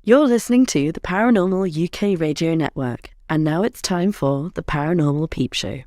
You're listening to the Paranormal UK Radio Network, and now it's time for the Paranormal Peep Show.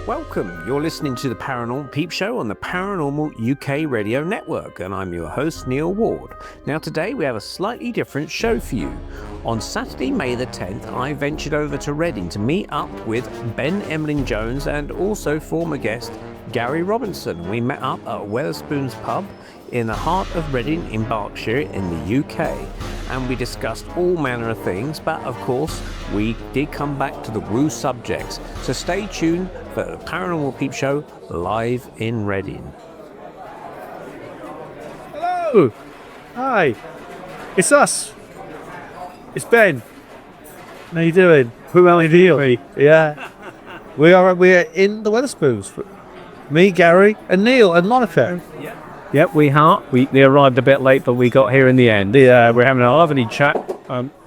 Welcome, you're listening to the Paranormal Peep Show on the Paranormal UK Radio Network, and I'm your host, Neil Ward. Now today we have a slightly different show for you. On Saturday, May the 10th, I ventured over to Reading to meet up with Ben Emlyn-Jones and also former guest Gary Robinson. We met up at Wetherspoons pub in the heart of Reading in Berkshire in the UK. And we discussed all manner of things, but of course we did come back to the woo subjects. So stay tuned for the Paranormal Peep Show live in Reading. Hello! Hi! It's us! It's Ben! How you doing? Who are you? Yeah. We're in the Wetherspoons. Me, Gary, and Neil, and Monica. Yeah. Yep, we arrived a bit late, but we got here in the end. Yeah, we're having a lovely chat.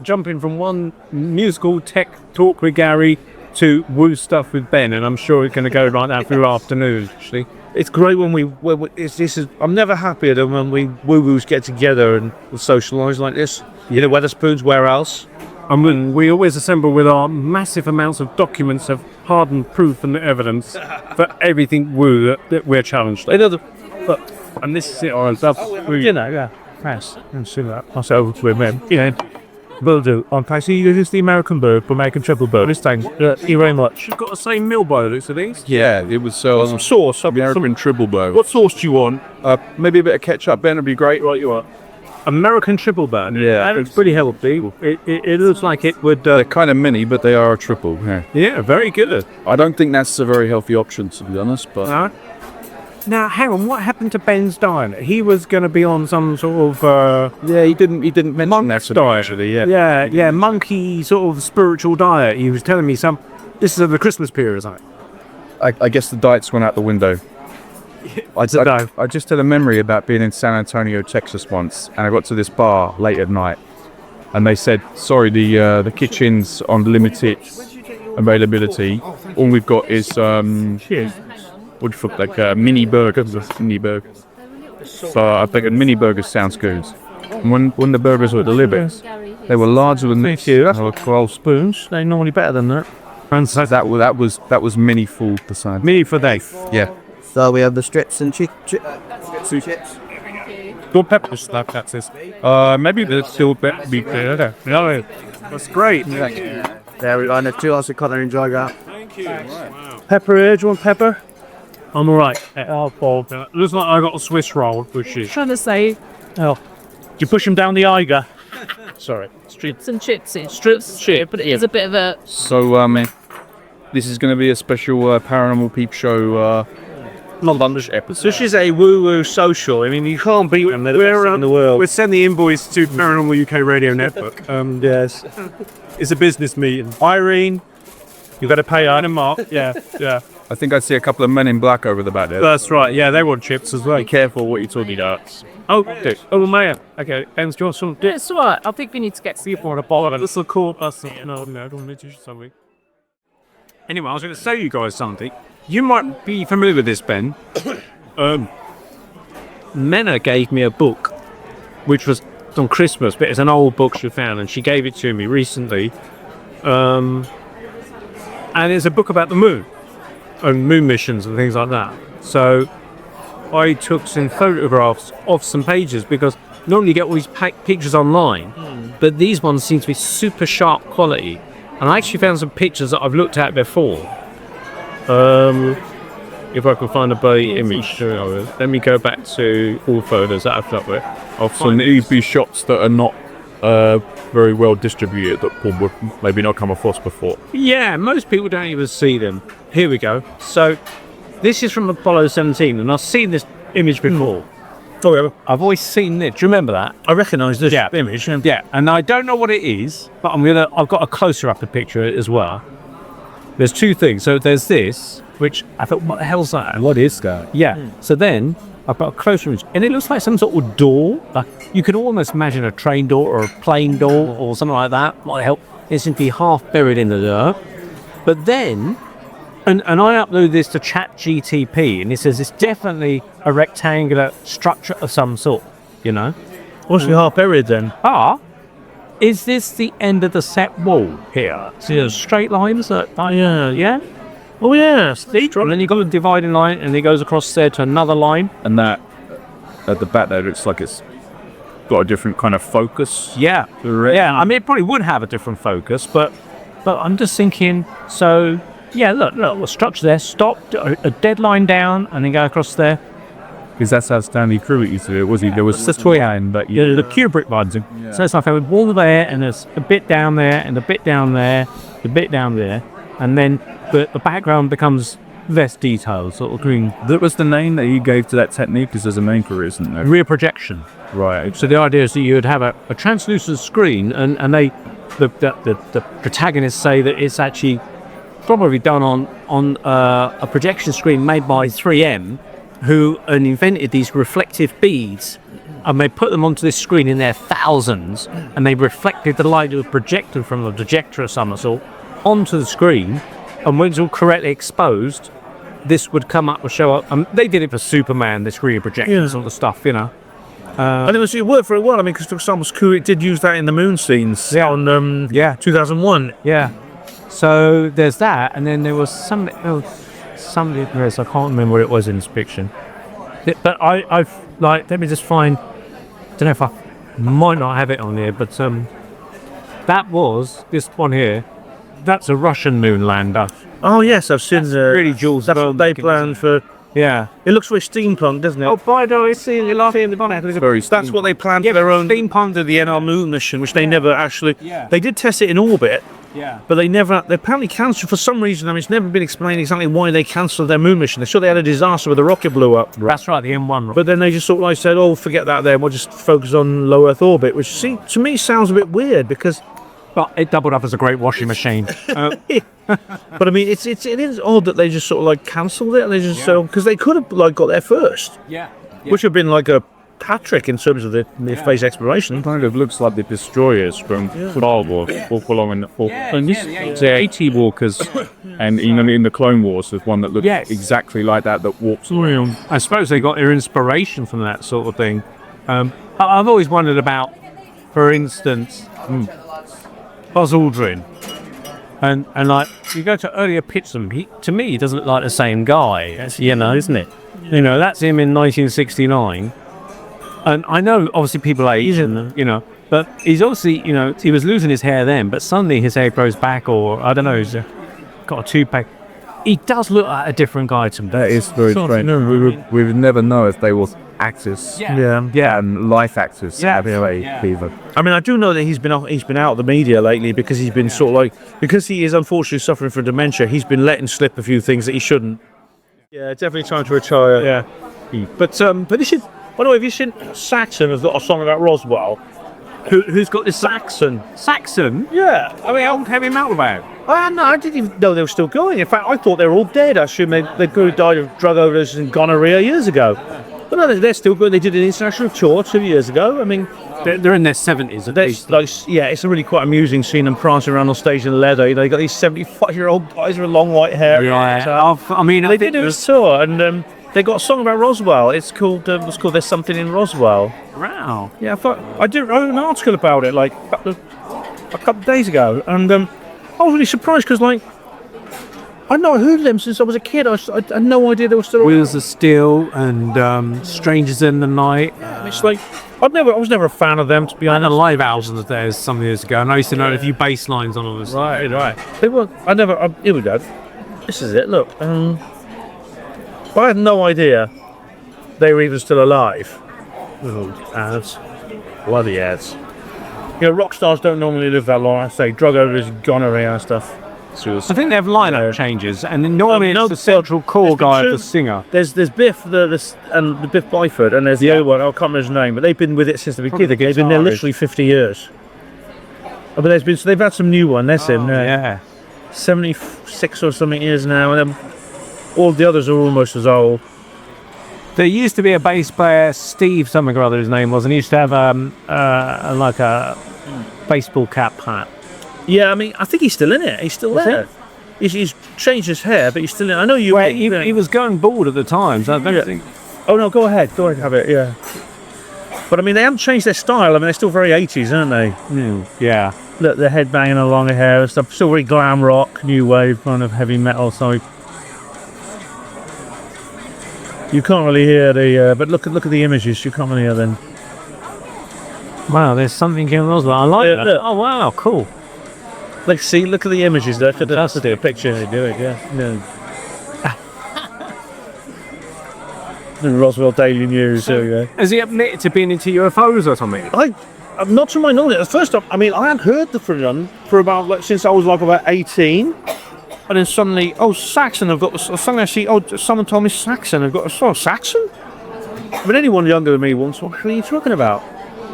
Jumping from one musical tech talk with Gary to woo stuff with Ben, and I'm sure it's going to go right now through afternoon, actually. It's great when I'm never happier than when we woo-woos get together and socialise like this. You know, Wetherspoons, where else? I mean, we always assemble with our massive amounts of documents of hardened proof and evidence for everything woo that we're challenged. And this is it, or stuff. Press. And see that. Myself with him. Will do. On Casey, this is the American bird, but making triple bird this time. Thank you very much. You've got the same meal by the looks of these. Yeah, it was some sauce. American triple bow. What sauce do you want? Maybe a bit of ketchup, Ben, would be great. Right, you are. American triple bird. Yeah. That looks pretty healthy. It looks like it would... They're kind of mini, but they are a triple. Yeah, very good. I don't think that's a very healthy option, to be honest, but... Now, hang on, what happened to Ben's diet? He was going to be on some sort of... yeah, he didn't mention monk that to diet. me, actually, Yeah, monkey sort of spiritual diet. He was telling me this is at the Christmas period, isn't it? I guess the diets went out the window. I just had a memory about being in San Antonio, Texas once, and I got to this bar late at night, and they said, sorry, the kitchen's on limited availability. All we've got is... mini burgers. So I think a mini burger sounds good. And when the burgers were delivered, they were larger than this. They were 12 spoons. They're normally better than that. And so that was mini full the size. Mini for day. Yeah. So we have the strips and chips. Your peppers, that says. Maybe there's still a bit be there. No, that's great. There we go. And the two also colour enjoy that. Thank you. Wow. Pepper here, do you want pepper? I'm alright. Looks like I got a Swiss roll, which is... Trying to say You push them down the Eiger. Sorry. strips and chips. It's strips and chips, but it is a bit of a... So, this is going to be a special Paranormal Peep Show non-London episode. This is a woo-woo social. I mean, you can't beat them. They're in the world. We're sending the invoice to Paranormal UK Radio Network. Yes. It's a business meeting. Irene, you've got to pay her. And Mark. Yeah. I think I see a couple of men in black over the back there. That's right. Yeah, they want chips as well. Be careful what you're talking about. Oh, man. Okay, and do you want some? Yeah, it's alright. I think we need to get See if you want to bother. This will call us. No, I don't need to do something. Anyway, I was going to say you guys something. You might be familiar with this, Ben. Menna gave me a book, which was on Christmas, but it's an old book she found, and she gave it to me recently. And it's a book about the moon and moon missions and things like that. So I took some photographs of some pages because normally you get all these pictures online, but these ones seem to be super sharp quality. And I actually found some pictures that I've looked at before. if I can find a blurry image. Let me go back to all photos that I've got with. Often it'd be shots that are not very well distributed that Paul would maybe not come across before. Yeah, most people don't even see them. Here we go. So this is from Apollo 17, and I've seen this image before. Oh, yeah. I've always seen it. Do you remember that? I recognise this Yeah. image. Yeah, and I don't know what it is, but I've got a closer up picture as well. There's two things. So there's this, which I thought, what the hell's that? What is that? Yeah. So then I've got a closer image, and it looks like some sort of door. Like you can almost imagine a train door or a plane door or something like that. What the hell? It seems to be half buried in the dirt. But then, and I upload this to ChatGTP, and it says it's definitely a rectangular structure of some sort. You know? What's the half buried then? Is this the end of the set wall here? See those straight lines? Yeah. Oh, yeah. And then you've got a dividing line, and it goes across there to another line. And that at the back there looks like it's got a different kind of focus. Yeah. Yeah, I mean, it probably would have a different focus, but I'm just thinking, so, yeah, look, the structure there, stop, a dead line down, and then go across there. Because that's how Stanley Kubrick used to do it, was he? There was the hand, but Yeah, the Kubrick lines. So it's like a wall there, and there's a bit down there, and a bit down there, a bit down there, and then the background becomes less detailed, sort of green. that was the name that he gave to that technique, because there's a name for it, isn't there? Rear projection. Right. So the idea is that you would have a translucent screen, and the protagonists say that it's actually probably done on a projection screen made by 3M, who invented these reflective beads, and they put them onto this screen in their thousands, and they reflected the light that was projected from a projector of some sort onto the screen, and when it's all correctly exposed, this would come up or show up. They did it for Superman, this rear projection sort of stuff, you know. And it worked very well. I mean, because Thomas Kubrick did use that in the moon scenes on 2001. Yeah. So there's that, and then there was something else. Something else. I can't remember what it was in this fiction. But I've like, let me just find. Don't know if I might not have it on here, but that was this one here. That's a Russian moon lander. Oh yes, I've seen Really, Jules. That's what they planned for. Yeah. It looks very steampunk, doesn't it? Oh, by the way, see you laughing in the bonnet. That's what they planned for their own steampunk of the NR moon mission, which they never actually. Yeah. They did test it in orbit. Yeah. But they apparently cancelled for some reason. I mean, it's never been explained exactly why they cancelled their moon mission. They said they had a disaster where the rocket blew up. That's right, the M1. But then they just sort of like said, oh, forget that then, we'll just focus on low Earth orbit, which to me sounds a bit weird because... But it doubled up as a great washing machine. But I mean, it is odd that they just sort of like cancelled it, and they just because they could have like got there first, which would have been like a hat trick in terms of the space exploration. It kind of looks like the destroyers from Star Wars walk along in the and this the AT walkers, and in the Clone Wars there's one that looks exactly like that walks around. I suppose they got their inspiration from that sort of thing. I've always wondered about, for instance, Buzz Aldrin. And like, you go to earlier pictures of him, to me, he doesn't look like the same guy. That's, isn't it? You know, that's him in 1969. And I know, obviously, people age, but he's obviously, he was losing his hair then, but suddenly his hair grows back, or I don't know, he's got a two-pack. He does look like a different guy to me. That is very strange. We would never know if they were actors. And life actors. People. I mean, I do know that he's been out of the media lately because he's been sort of like, because he is unfortunately suffering from dementia, he's been letting slip a few things that he shouldn't. Yeah, definitely time to retire. Yeah. But this is, by the way, have you seen Saxon has got a song about Roswell? Who's got this? Saxon. Saxon? Yeah. I mean, old heavy metal band. I didn't even know they were still going. In fact, I thought they were all dead. I assume they could have died of drug overdose and gonorrhea years ago. But no, they're still good. They did an international tour 2 years ago. I mean, they're in their 70s. It's a really quite amusing seeing them prancing around on stage in leather. They got these 75-year-old guys with long white hair. Yeah. They did a tour, and they got a song about Roswell. It's called "There's Something in Roswell." Wow. Yeah, I wrote an article about it like a couple of days ago, and I was really surprised because I'd not heard of them since I was a kid. I had no idea they were still around. Wheels of Steel and Strangers in the Night. It's like I was never a fan of them, to be honest. And the live albums of theirs some years ago, and I used to know a few bass lines on them. Right. They were. Here we go. This is it. Look. I had no idea they were even still alive. Oh, ads. Bloody ads. You know, rock stars don't normally live that long. I say drug overdose, gonorrhea and stuff. I think they have lineup changes, and normally it's the central core guy of the singer. There's Biff and the Biff Byford, and there's the other one. I can't remember his name, but they've been with it since the beginning. They've been there literally 50 years. Oh, but they've had some new one. That's him. Yeah. 76 or something years now, and then all the others are almost as old. There used to be a bass player, Steve something or other his name was, and he used to have like a baseball cap hat. Yeah, I mean, I think he's still in it. He's still there. He's changed his hair, but he's still in it. I know you... He was going bald at the time, so I don't think... Oh, no, go ahead. Go ahead, have it, yeah. But, I mean, they haven't changed their style. I mean, they're still very 80s, aren't they? Yeah. Look, the head banging along the hair and stuff. Still very glam rock, new wave, kind of heavy metal side. You can't really hear the... but look at the images. You can't really hear them. Wow, there's something in those. I like that. Look. Oh, wow, cool. Let's see, look at the images there. That's a picture they do it, yeah. No. The Roswell Daily News, there we go. Has he admitted to being into UFOs or something? I'm not to my knowledge. The first time, I mean, I hadn't heard the Freedom for about, since I was about 18. And then suddenly, Saxon, I've got something actually, someone told me Saxon, I've got Saxon? But anyone younger than me once, what are you talking about?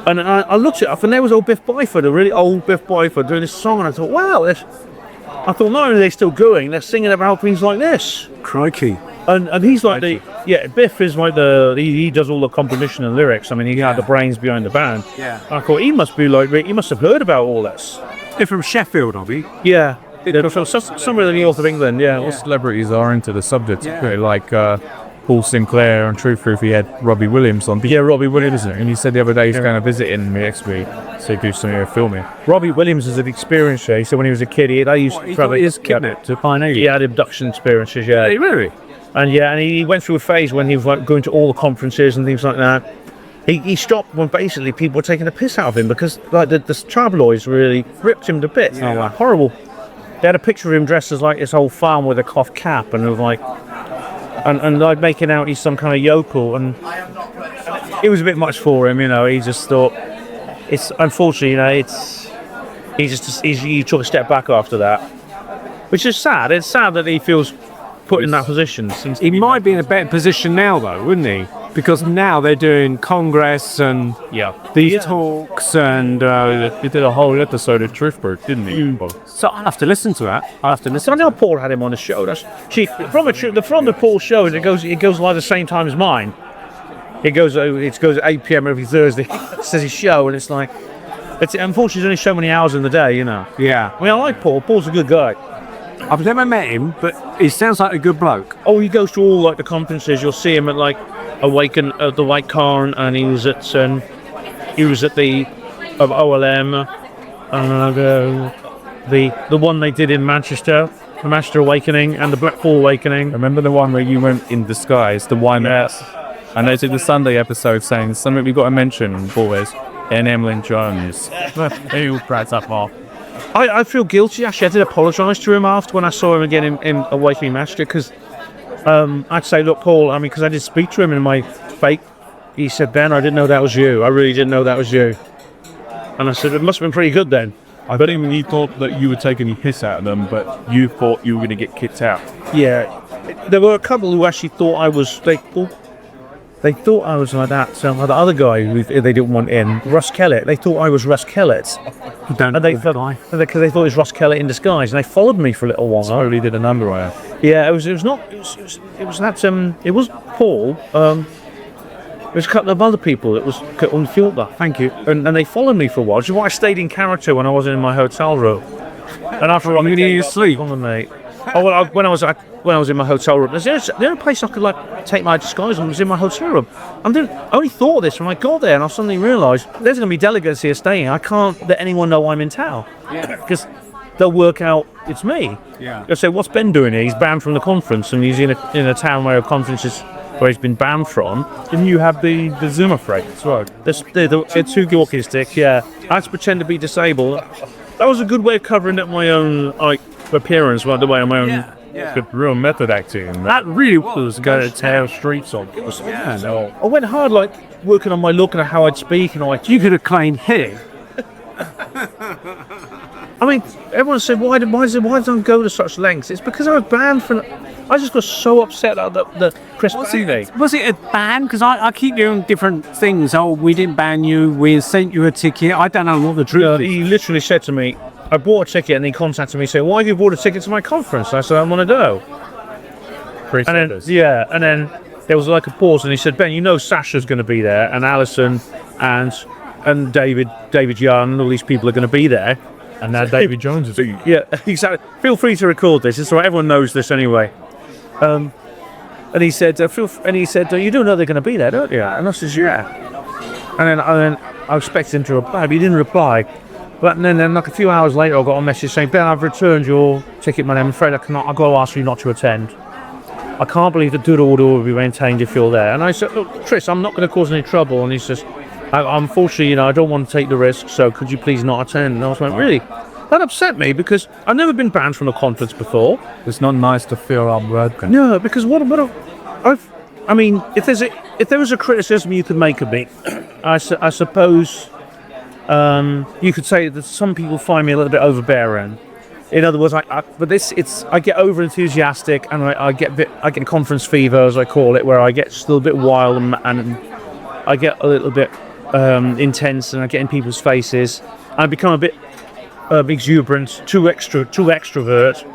And I looked it up, and there was old Biff Byford, a really old Biff Byford, doing this song, and I thought, wow, I thought, not only are they still going, they're singing about things like this. Crikey. And he's like Biff is like he does all the composition and lyrics. I mean, he had the brains behind the band. Yeah. I thought he must have heard about all this. They're from Sheffield, are we? Yeah. They're from somewhere in the north of England, yeah. All celebrities are into the subject, like Paul Sinclair and Truth Proof. He had Robbie Williams on. Yeah, Robbie Williams. And he said the other day he's going to visit in next week, so he do some filming. Robbie Williams is an experience. He said when he was a kid, he was kidnapped to Pioneer. He had abduction experiences, yeah. Hey, really? And he went through a phase when he was like going to all the conferences and things like that. He stopped when basically people were taking the piss out of him because like the tabloids really ripped him to bits. Yeah. Oh, horrible. They had a picture of him dressed as like this old farm with a cloth cap, and it was like, and like making out he's some kind of yokel, and it was a bit much for him, you know. He just thought it's unfortunately, you know, he took a step back after that, which is sad. It's sad that he feels put in that position. He might be in a better position now, though, wouldn't he? Because now they're doing Congress and these talks, and He did a whole episode of Truth Proof, didn't he? so I'll have to listen to that. So I know Paul had him on the show. From the Paul show, it goes like the same time as mine. It goes at 8 p.m. every Thursday. It says his show, and it's like, unfortunately, there's only so many hours in the day, you know. Yeah. I mean, I like Paul. Paul's a good guy. I've never met him, but he sounds like a good bloke. Oh, he goes to all like the conferences. You'll see him at like Awaken at the White Carn, and he was at the OLM, the one they did in Manchester, the Manchester Awakening, and the Blackpool Awakening. Remember the one where you went in disguise, the one and they did the Sunday episode saying something we've got to mention, boys, and Emlyn-Jones. He all cracks up off. I feel guilty. Actually, I did apologise to him after when I saw him again in Awakening Manchester, because I'd say, look, Paul, I mean, because I did speak to him in my fake. He said, Ben, I didn't know that was you. I really didn't know that was you. And I said, it must have been pretty good then. I bet even he thought that you were taking the piss out of them, but you thought you were going to get kicked out. Yeah, there were a couple who actually thought I was. They thought I was like that. So the other guy who they didn't want in, Russ Kellett. They thought I was Russ Kellett. Because they thought it was Russ Kellett in disguise, and they followed me for a little while. Totally did a number on her. Yeah, it was Paul. There was a couple of other people that was on the field. Thank you. And they followed me for a while, which is why I stayed in character when I was in my hotel room. And after you need to sleep on the mate. Oh well, when I was in my hotel room, the only place I could like take my disguise on was in my hotel room. I only thought of this when I got there, and I suddenly realised there's going to be delegates here staying. I can't let anyone know I'm in town, because they'll work out it's me. Yeah. They'll say, "What's Ben doing here? He's banned from the conference, and he's in a town where a conference is where he's been banned from." Didn't you have the Zimmer freight as well? The two walking sticks, yeah. I had to pretend to be disabled. That was a good way of covering up my own appearance, by the way, on my own Good real method acting. That really was going to tear streets on. I went hard, like working on my look and how I'd speak, and You could have claimed here. I mean, everyone said, why don't I go to such lengths? It's because I was banned from. I just got so upset at the Chris Bailey. Was it a ban? Because I keep hearing different things. Oh, we didn't ban you. We sent you a ticket. I don't know what the truth is. He literally said to me, I bought a ticket, and he contacted me saying, why have you bought a ticket to my conference? I said, I want to go. And then there was like a pause, and he said, Ben, you know Sasha's going to be there, and Alison, and David Young, and all these people are going to be there. And now David Jones is. Yeah, exactly. Feel free to record this. It's all right. Everyone knows this anyway. And he said, you do know they're going to be there, don't you? And I says, yeah. And then I expected him to reply, but he didn't reply. But then like a few hours later, I got a message saying, Ben, I've returned your ticket, man. I'm afraid I've got to ask you not to attend. I can't believe the good order will be maintained if you're there. And I said, look, Tris, I'm not going to cause any trouble. And he says, unfortunately, I don't want to take the risk, so could you please not attend? And I was like, really? That upset me because I've never been banned from a conference before. It's not nice to feel unwelcome. No, because I mean, if there was a criticism you could make of me, I suppose you could say that some people find me a little bit overbearing. In other words, I get over enthusiastic, and I get conference fever, as I call it, where I get just a little bit wild and I get a little bit intense, and I get in people's faces. And I become a bit exuberant, too extrovert,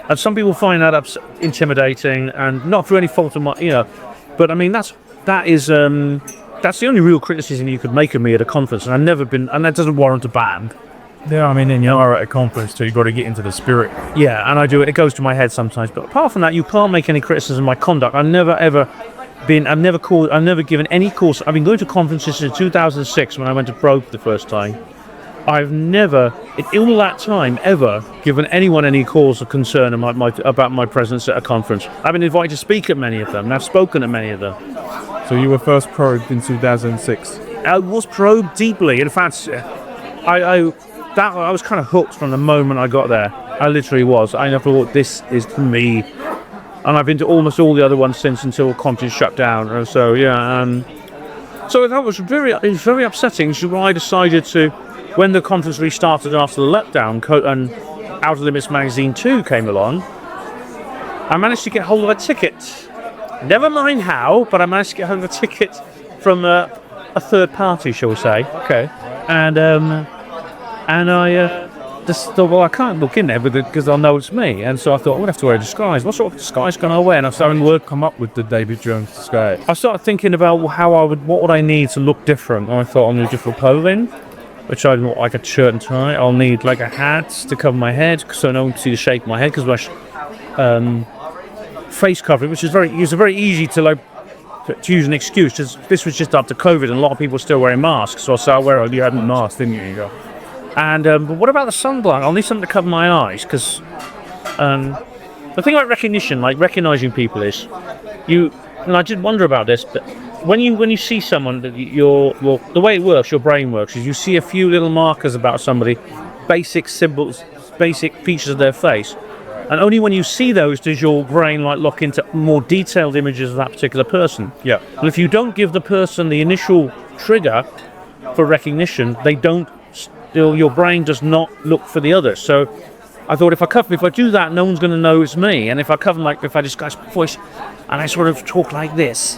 and some people find that intimidating, and not through any fault of my, But I mean, that's the only real criticism you could make of me at a conference, and that doesn't warrant a ban. Yeah, I mean, you are at a conference, so you've got to get into the spirit. Yeah, and I do it. It goes to my head sometimes, but apart from that, you can't make any criticism of my conduct. I've never given any course. I've been going to conferences since 2006 when I went to Probe the first time. I've never, in all that time, ever given anyone any cause of concern about my presence at a conference. I've been invited to speak at many of them, and I've spoken at many of them. So you were first probed in 2006? I was probed deeply. In fact, I was kind of hooked from the moment I got there. I literally was. I thought, this is for me. And I've been to almost all the other ones since, until conference shut down. And so, so that was very upsetting. So I decided to, when the conference restarted after the letdown, and Outer Limits Magazine 2 came along, I managed to get hold of a ticket. Never mind how, but I managed to get hold of a ticket from a third party, shall we say. Okay. And I just thought, well, I can't look in there because they'll know it's me. And so I thought, I'm going to have to wear a disguise. What sort of disguise can I wear? And I started come up with the David Jones disguise. I started thinking about what would I need to look different. And I thought, I'll need different clothing, which I'd want like a shirt and tie. I'll need like a hat to cover my head so no one can see the shape of my head, because my face covering, which is very easy to use an excuse. This was just after COVID, and a lot of people were still wearing masks. So I started you had a mask, didn't you? And but what about the sunblock? I'll need something to cover my eyes, because the thing about recognition, like recognizing people, is and I did wonder about this, but when you see someone, the way it works, your brain works, is you see a few little markers about somebody, basic symbols, basic features of their face, and only when you see those does your brain lock into more detailed images of that particular person. Yeah. And if you don't give the person the initial trigger for recognition, your brain does not look for the others. So I thought, if I do that, no one's going to know it's me. And if I disguise my voice and I sort of talk like this,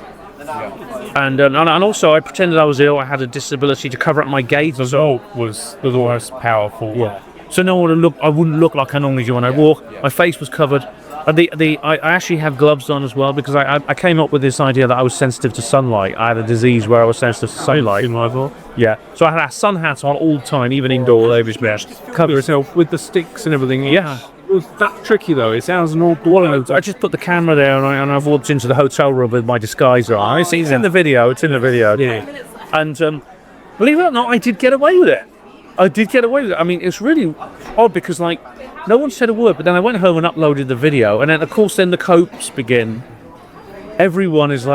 and also I pretended I was ill. I had a disability to cover up my gait. The result was the most powerful. Yeah. So I wouldn't look like I normally do when I walk. My face was covered. I actually have gloves on as well, because I came up with this idea that I was sensitive to sunlight. I had a disease where I was sensitive to sunlight. Yeah. So I had a sun hat on all the time, even indoor. They was best. Cover yourself with the sticks and everything. Yeah. It was that tricky though. It sounds an awful. I just put the camera there, and I've walked into the hotel room with my disguise on. It's in the video. Yeah. And believe it or not, I did get away with it. I mean, it's really odd, because no one said a word, but then I went home and uploaded the video, and then of course the copes begin. Everyone is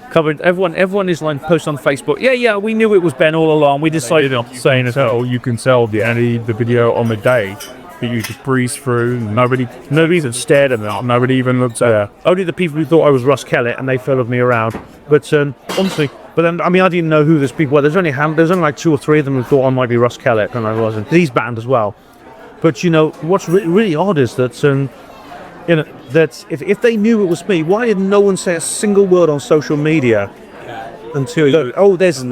covered. Everyone is posting on Facebook. Yeah, we knew it was Ben all along. We decided saying as well, you can sell the video on the day that you just breeze through. Nobody even stared at me. Nobody even looked there. Only the people who thought I was Russ Kellett, and they followed me around. But honestly, but then I mean, I didn't know who these people were. There's only like 2 or 3 of them who thought I might be Russ Kellett, and I wasn't. He's banned as well. But you know what's really odd is that that if they knew it was me, why did no one say a single word on social media until there's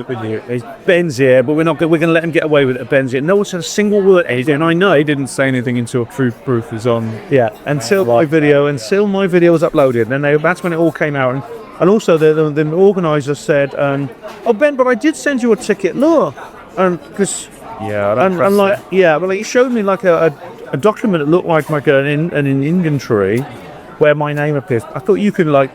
Ben's here, but we're going to let him get away with it. Ben's here. No one said a single word. And I know They didn't say anything until proof is on. Yeah, until my video was uploaded, and that's when it all came out. And also the organizer said, "Oh Ben, but I did send you a ticket. Look," because but he showed me like a document that looked like an inventory where my name appears. I thought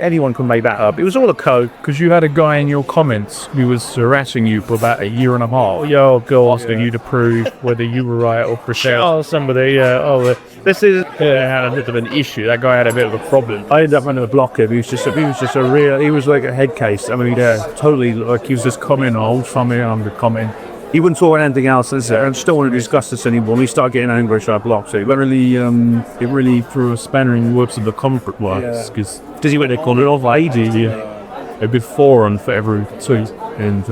anyone could make that up. It was all a code. Because you had a guy in your comments who was harassing you for about a year and a half. Asking you to prove whether you were right or Rochelle. Oh, somebody, this is had a bit of an issue. That guy had a bit of a problem. I ended up having to block him. He was like a head case. I mean, totally, like he was just commenting on something on the comment. He wouldn't talk about anything else, and just don't want to discuss this anymore. We started getting angry, so I blocked him. But it really threw a spanner in the works of the comic book works, because Does he what they call it? Off ages. a bit foreign for every tweet, and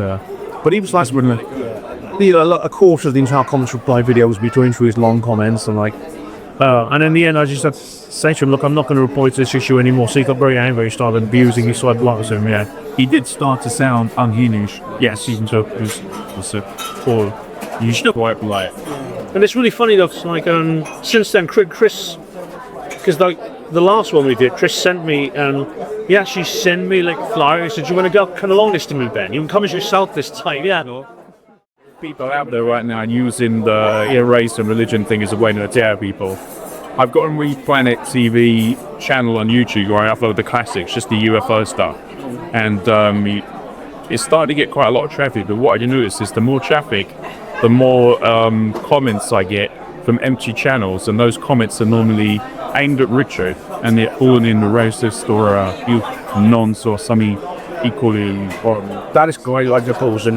But he was like, a quarter of the entire comments reply video was between through his long comments, and and in the end, I just had to say to him, "Look, I'm not going to report this issue anymore." So he got very angry. He started abusing me, so I blocked him. Yeah, he did start to sound unhinged. yes, Season 2 was poor. You should quite like. and it's really funny though. It's like since then, Chris, because the last one we did, Chris sent me he actually sent me like flyers. He said, "Do you want to come along this to me, Ben? You can come as yourself this time." Yeah. People out there right now using the race and religion thing as a way to attack people. I've got a We Planet TV channel on YouTube where I upload the classics, just the UFO stuff, and it's starting to get quite a lot of traffic. But what I notice is the more traffic, the more comments I get from empty channels, and those comments are normally aimed at Richard, and they're all in the racist or nonce or something equally horrible. That is quite like the calls and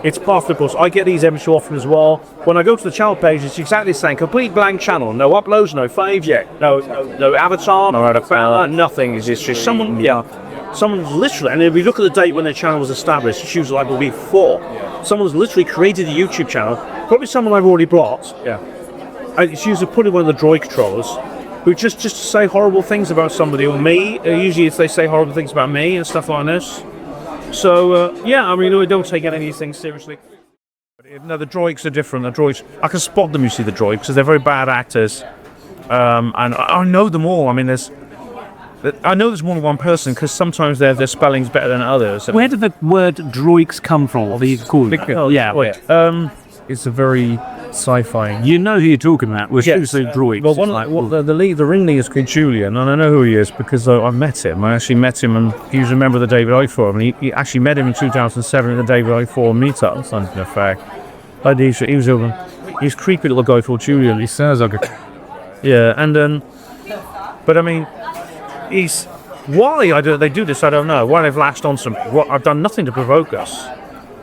it's part of the course. I get these every so often as well. When I go to the channel page, it's exactly the same. Complete blank channel. No uploads, no faves yet. No avatar, nothing. It's just someone, someone's literally, and if you look at the date when the channel was established, it's usually like week 4. Someone's literally created a YouTube channel, probably someone I've already blocked. Yeah. And it's usually probably one of the droid controllers who just say horrible things about somebody or me. Usually if they say horrible things about me and stuff like this. So, I mean, we don't take any of these things seriously. No, the droids are different. The droids, I can spot them, you see, the droids, because they're very bad actors. And I know them all. I mean, I know there's more than one person, because sometimes their spelling's better than others. Where did the word droids come from? What are you called? It's a very sci-fi. You know who you're talking about. We're seriously droids. Well, the ringleader is called Julian, and I know who he is because I met him. I actually met him, and he was a member of the David Icke Forum. And he actually met him in 2007 at the David Icke Forum meetup. Something of fact. He was creepy little guy called Julian. He sounds like a... Yeah, and but I mean, why they do this, I don't know. Why they've latched on some. I've done nothing to provoke us,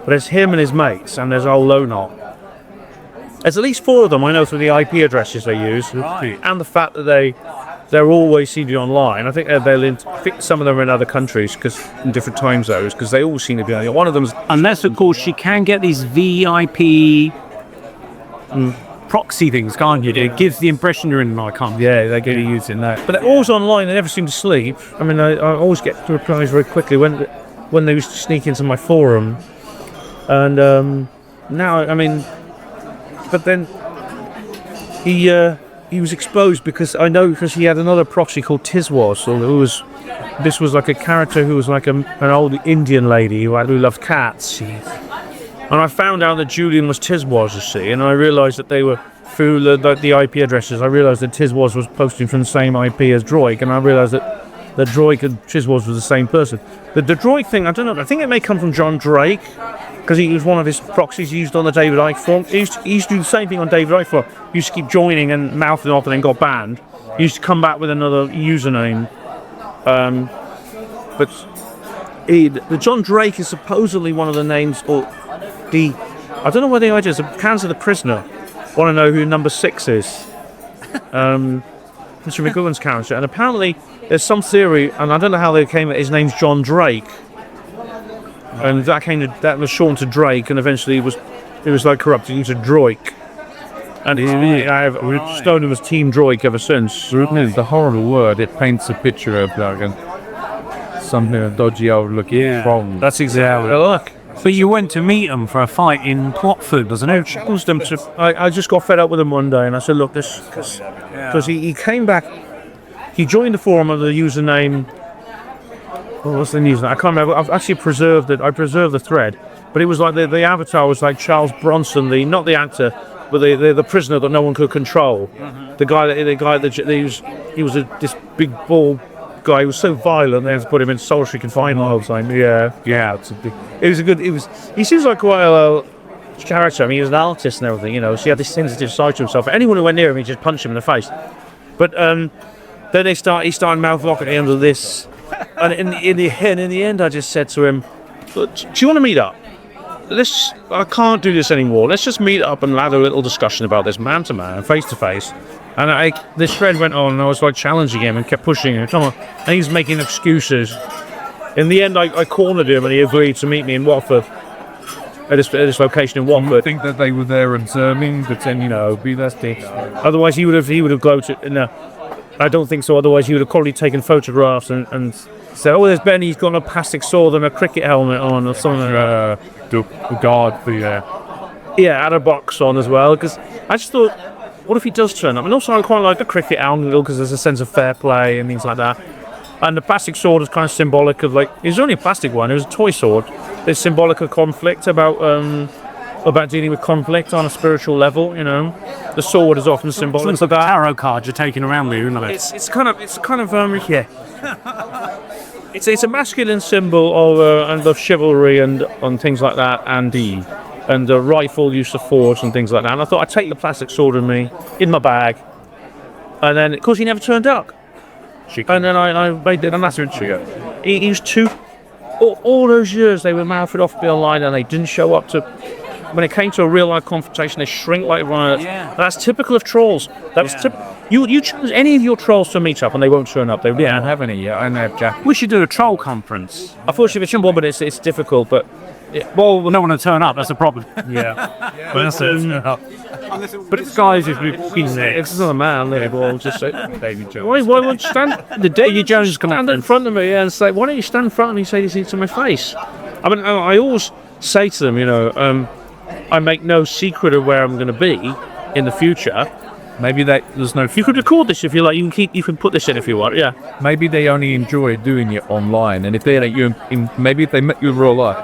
but it's him and his mates, and there's old Lonot. There's at least 4 of them I know through the IP addresses they use, and the fact that they're always seen online. I think I think some of them are in other countries because in different time zones because they all seem to be. One of them's unless of course she can get these VIP proxy things, can't you? It gives the impression you're in an icon. Yeah, they get using that. But they're always online. They never seem to sleep. I mean, I always get replies very quickly when they used to sneak into my forum, and now I mean. But then he was exposed because he had another proxy called Tiswas, this was like a character who was like an old Indian lady who loved cats. And I found out that Julian was Tiswas, you see, and I realised that they were through the IP addresses. I realised that Tiswas was posting from the same IP as Droid, and I realised that Droid and Tiswas was the same person. The Droid thing, I don't know. I think it may come from John Drake. Because he was one of his proxies he used on the David Icke Forum. He used to do the same thing on David Icke Forum. He used to keep joining and mouthing off and then got banned. He used to come back with another username. But the John Drake is supposedly one of the names, or I don't know where the idea is. Cancer the Prisoner. Want to know who number 6 is? Mr. McGowan's character, and apparently there's some theory, and I don't know how they came at his name's John Drake, and that was shortened to Drake, and eventually it was like corrupted into Droik, and I've known him as Team Droik ever since. The horrible word, it paints a picture of like something dodgy old looking wrong. That's exactly look. But you went to meet him for a fight in Watford, wasn't it? Challenged him to. I just got fed up with him one day, and I said, "Look, this because he came back. He joined the forum under the username. What's the username? I can't remember. I've actually preserved it. I preserved the thread, but it was like the avatar was like Charles Bronson, not the actor, but the prisoner that no one could control. The guy that he was this big bald guy. He was so violent they had to put him in solitary confinement all the time. Yeah. He seems like quite a character. I mean, he was an artist and everything, so he had this sensitive side to himself. Anyone who went near him, he just punched him in the face. But then he started mouth locking him to this, and in the end, I just said to him, "Look, do you want to meet up? I can't do this anymore. Let's just meet up and have a little discussion about this man to man, face to face." And this thread went on, and I was like challenging him and kept pushing him. Come on, and he was making excuses. In the end, I cornered him, and he agreed to meet me in Watford at this location in Watford. I think that they were there observing, but then be that thing. Otherwise, he would have gloated. No, I don't think so. Otherwise, he would have probably taken photographs and said, "Oh, there's Ben. He's got a plastic sword and a cricket helmet on, or something." The guard for had a box on as well. Because I just thought, what if he does turn up? And also, I quite like the cricket helmet because there's a sense of fair play and things like that. And the plastic sword is kind of symbolic of it was only a plastic one. It was a toy sword. It's symbolic of conflict, about dealing with conflict on a spiritual level. The sword is often symbolic. It's like the tarot card you're taking around with you, isn't it? It's kind of yeah. It's a masculine symbol of chivalry and things like that, and the rightful use of force and things like that. And I thought I'd take the plastic sword with me in my bag, and then of course he never turned up. And then I made it a massive he was all those years they were mouthing off Bill Line, and they didn't show up to. When it came to a real life confrontation, they shrink like everyone else. That's typical of trolls. You challenge any of your trolls to meet up and they won't turn up. They don't have any yet. I know, Jack. We should do a troll conference. Unfortunately, it's simple, but it's difficult. But well, no one will turn up. That's the problem. Yeah. But that's it. But it's guys who's walking there. It's not a man. They will just say, Davy Jones. Why won't you stand? The Davy Jones stand in front of me and say, "Why don't you stand in front of me and say these things to my face?" I mean, I always say to them, I make no secret of where I'm going to be in the future. Maybe there's no. You could record this if you like. You can put this in if you want. Yeah. Maybe they only enjoy doing it online, and if they maybe if they met you in real life,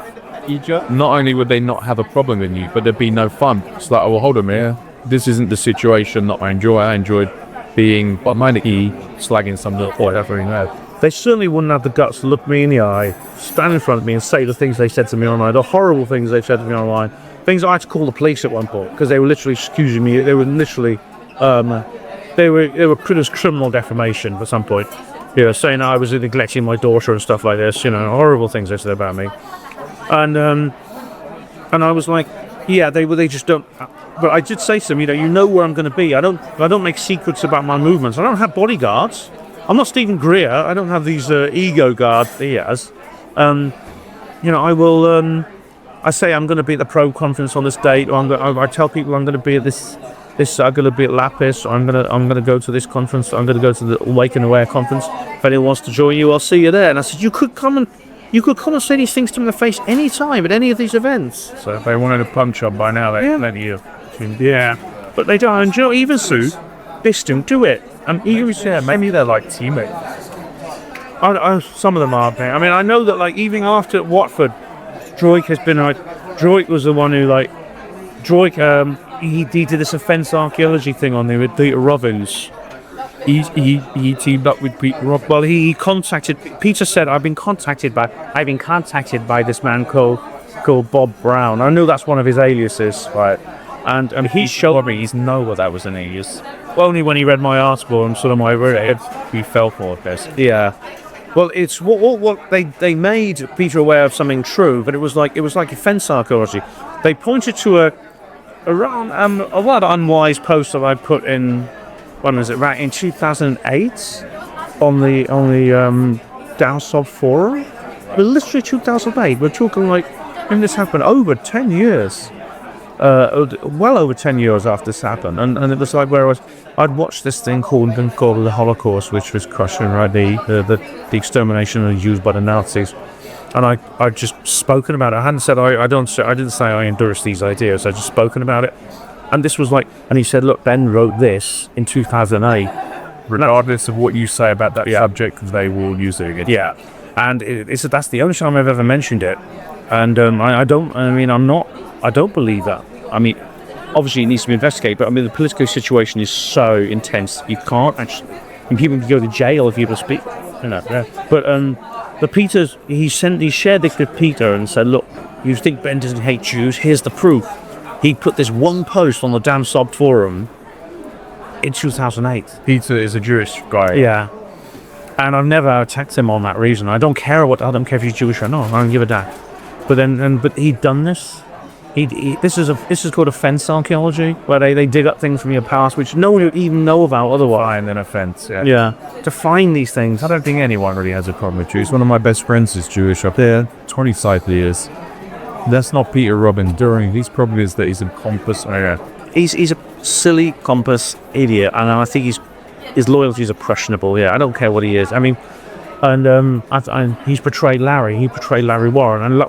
not only would they not have a problem with you, but there'd be no fun. It's like, oh, well, hold on here. This isn't the situation that I enjoy. I enjoyed being slagging some little boy over in there. They certainly wouldn't have the guts to look me in the eye, stand in front of me, and say the things they said to me online, the horrible things they've said to me online. Things I had to call the police at one point because they were literally excusing me. They were literally, they were criminal defamation at some point. Saying I was neglecting my daughter and stuff like this. Horrible things they said about me. And I was like, they just don't. But I did say to them, you know where I'm going to be. I don't make secrets about my movements. I don't have bodyguards. I'm not Stephen Greer. I don't have these ego guards he has. I will. I say I'm going to be at the Pro conference on this date, or I tell people I'm going to be at this. I'm going to be at Lapis, or I'm going to go to this conference. I'm going to go to the Wake and Aware conference. If anyone wants to join you, I'll see you there. And I said, you could come and say these things to me in the face any time at any of these events. So if they wanted to punch up by now, they'd let you. Yeah, but they don't. And even Sue, they still do it. And maybe they're like teammates. Some of them are. I mean, I know that even after Watford, Droik has been Droik was the one who he did this offence archaeology thing on there with Peter Robbins. He teamed up with Peter Robbins. Well, he contacted. Peter said, "I've been contacted by this man called Bob Brown." I know that's one of his aliases, right? And he showed me. He's know what that was an alias. Well, only when he read my article and sort of my read. He fell for this. Yeah. Well, it's what they made Peter aware of something true, but it was like offence archaeology. They pointed to a rather unwise post that I put in when was it? Right in 2008 on the Dowsop forum. Literally 2008. We're talking like, and this happened over 10 years. Well over 10 years after this happened, and it was like where I'd watched this thing called the Holocaust, which was crushing, right? The extermination of the Jews by the Nazis, and I'd just spoken about it. I hadn't said I didn't say I endorsed these ideas. I just spoken about it, and this was like, and he said, look, Ben wrote this in 2008. Regardless of what you say about that subject, they will use it again. Yeah, and that's the only time I've ever mentioned it, and I don't believe that. I mean, obviously it needs to be investigated, but I mean the political situation is so intense. You can't actually, and people can go to jail if people speak. But the Peters, he shared this with Peter and said, look, you think Ben doesn't hate Jews? Here's the proof. He put this one post on the damn Sob forum in 2008. Peter is a Jewish guy. Yeah. And I've never attacked him on that reason. I don't care if he's Jewish or not. I don't give a damn. But he'd done this. This is called offense archaeology, where they dig up things from your past which no one would even know about otherwise. Find an offense. Yeah. To find these things. I don't think anyone really has a problem with Jews. One of my best friends is Jewish up there, 25 years. That's not Peter Robin During. He's probably is that he's a compass. He's a silly compass idiot, and I think his loyalties are questionable. Yeah, I don't care what he is. I mean, and he's betrayed Larry. He betrayed Larry Warren, and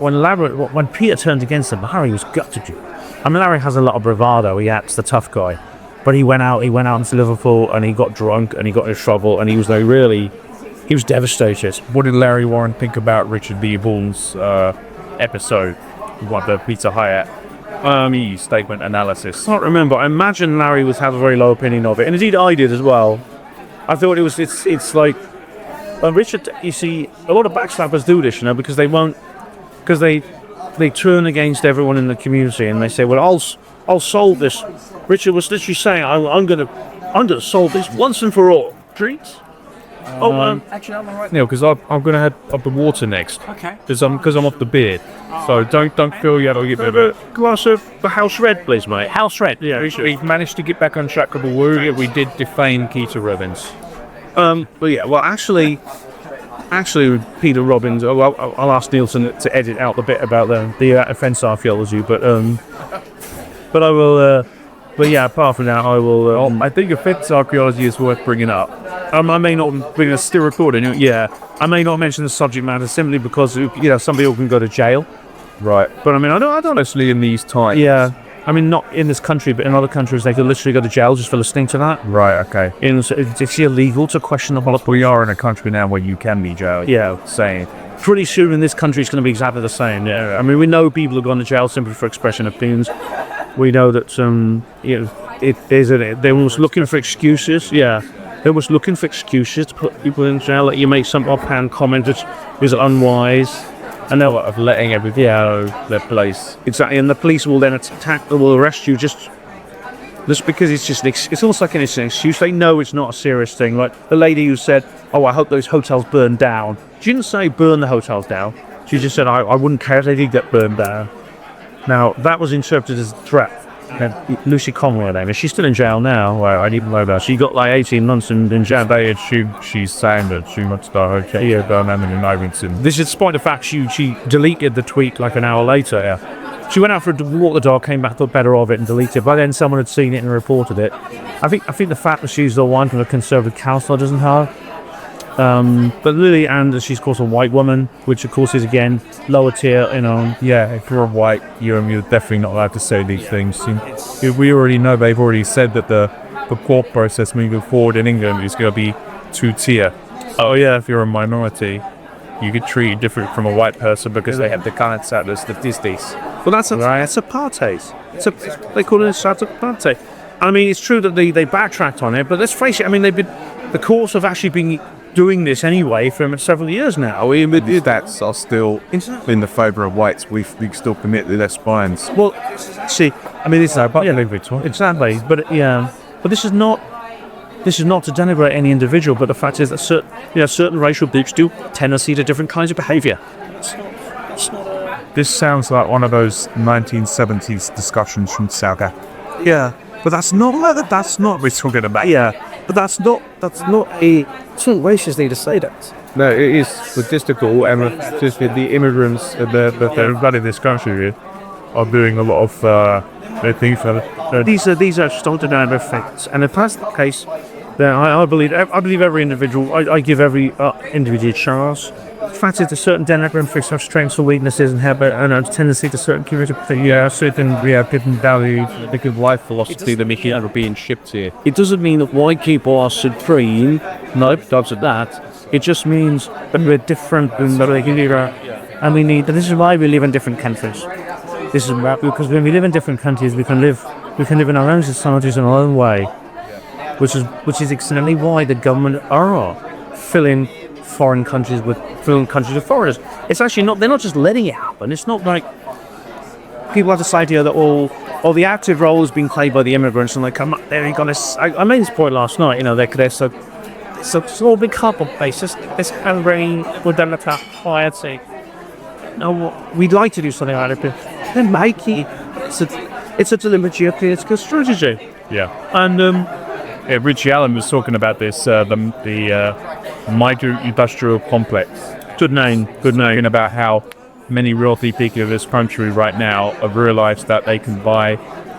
when Peter turned against him, Larry was gutted. I mean, Larry has a lot of bravado. He acts the tough guy, but he went out into Liverpool and he got drunk and he got in trouble and he was he was devastated. What did Larry Warren think about Richard B. Vaughan's episode? What the Peter Hyatt statement analysis? I can't remember. I imagine Larry had a very low opinion of it, and indeed I did as well. I thought it's like Richard. You see, a lot of backstabbers do this, because they turn against everyone in the community and they say, well, I'll solve this. Richard was literally saying, I'm gonna solve this once and for all. Treats. Actually, I'm alright, Neil, because I'm going to head up the water next. Okay. Because I'm off the beard. So don't feel you have to get A glass of the House Red, please, mate. House Red. Yeah. We've managed to get back on track with the word. We did defame Peter Robbins. But yeah, well, actually, Peter Robbins. I'll ask Nielsen to edit out the bit about the offence archaeology, but I will. But yeah, apart from that, I will. I think offence archaeology is worth bringing up. I may not bring a still recording. Yeah, I may not mention the subject matter simply because some people can go to jail. Right. But I mean, I don't. Especially in these times. Yeah. I mean, not in this country, but in other countries, they could literally go to jail just for listening to that. Right. Okay. It's illegal to question the politics. We are in a country now where you can be jailed. Yeah. Saying. Pretty soon in this country, it's going to be exactly the same. Yeah. I mean, we know people have gone to jail simply for expressing opinions. We know that they're almost looking for excuses. Yeah, they're almost looking for excuses to put people in jail. Like you make some offhand comment that is unwise, and they're of letting everything know their place. Exactly, and the police will then will arrest you just because it's almost like an excuse. They know it's not a serious thing. Like the lady who said, "Oh, I hope those hotels burn down." She didn't say burn the hotels down. She just said, "I wouldn't care if they did get burned down." Now, that was interpreted as a threat. And Lucy Conway, her name is. She's still in jail now. Well, I didn't know that. She got like 18 months in jail. They assume she's saying that she wants to hotel here down in Iverson. This is despite the fact she deleted the tweet like an hour later. Yeah. She went out for a walk the dog, came back, thought better of it, and deleted it. By then, someone had seen it and reported it. I think the fact that she's the one from a Conservative councillor doesn't help. But Lily Anders, she's of course a white woman, which of course is again lower tier, Yeah, if you're white, you're definitely not allowed to say these things. We already know they've already said that the court process moving forward in England is going to be 2-tier. Oh yeah, if you're a minority, you get treated different from a white person because they have the kind of status that this is. Well, that's apartheid. They call it apartheid. I mean, it's true that they backtracked on it, but let's face it. I mean, the courts have actually been doing this anyway for several years now. The stats are still in the favour of whites. We still commit the left spines. Well, see, I mean, this is exactly, but this is not to denigrate any individual. But the fact is that certain racial groups do tendency to different kinds of behaviour. This sounds like one of those 1970s discussions from South Africa. Yeah, but that's not what we're talking about. Yeah. But that's not a. It's not racist to say that. No, it is statistical, and just with the immigrants that are running this country are doing a lot of things. These are just undeniable facts, and if that's the case, then I believe every individual. I give every individual a chance. Fancy to certain demographics have strengths or weaknesses and have a tendency to certain community. Certain different values. The good life philosophy that Mickey are being shipped here. It doesn't mean that white people are supreme. No, it doesn't that. It just means that we're different and and we need. This is why we live in different countries. This is because when we live in different countries, we can live in our own societies in our own way, which is exactly why the government are filling countries with foreigners. It's actually not. They're not just letting it happen. It's not like people have this idea that all the active role is being played by the immigrants, and they come up there and got this. I made this point last night. You know, they're so all big couple basis. This hungry with them society. No, we'd like to do something like it, but then make it. It's a deliberate geopolitical strategy. Yeah. And Richie Allen was talking about this, the micro-industrial complex. Good name. Talking about how many wealthy people in this country right now have realised that they can buy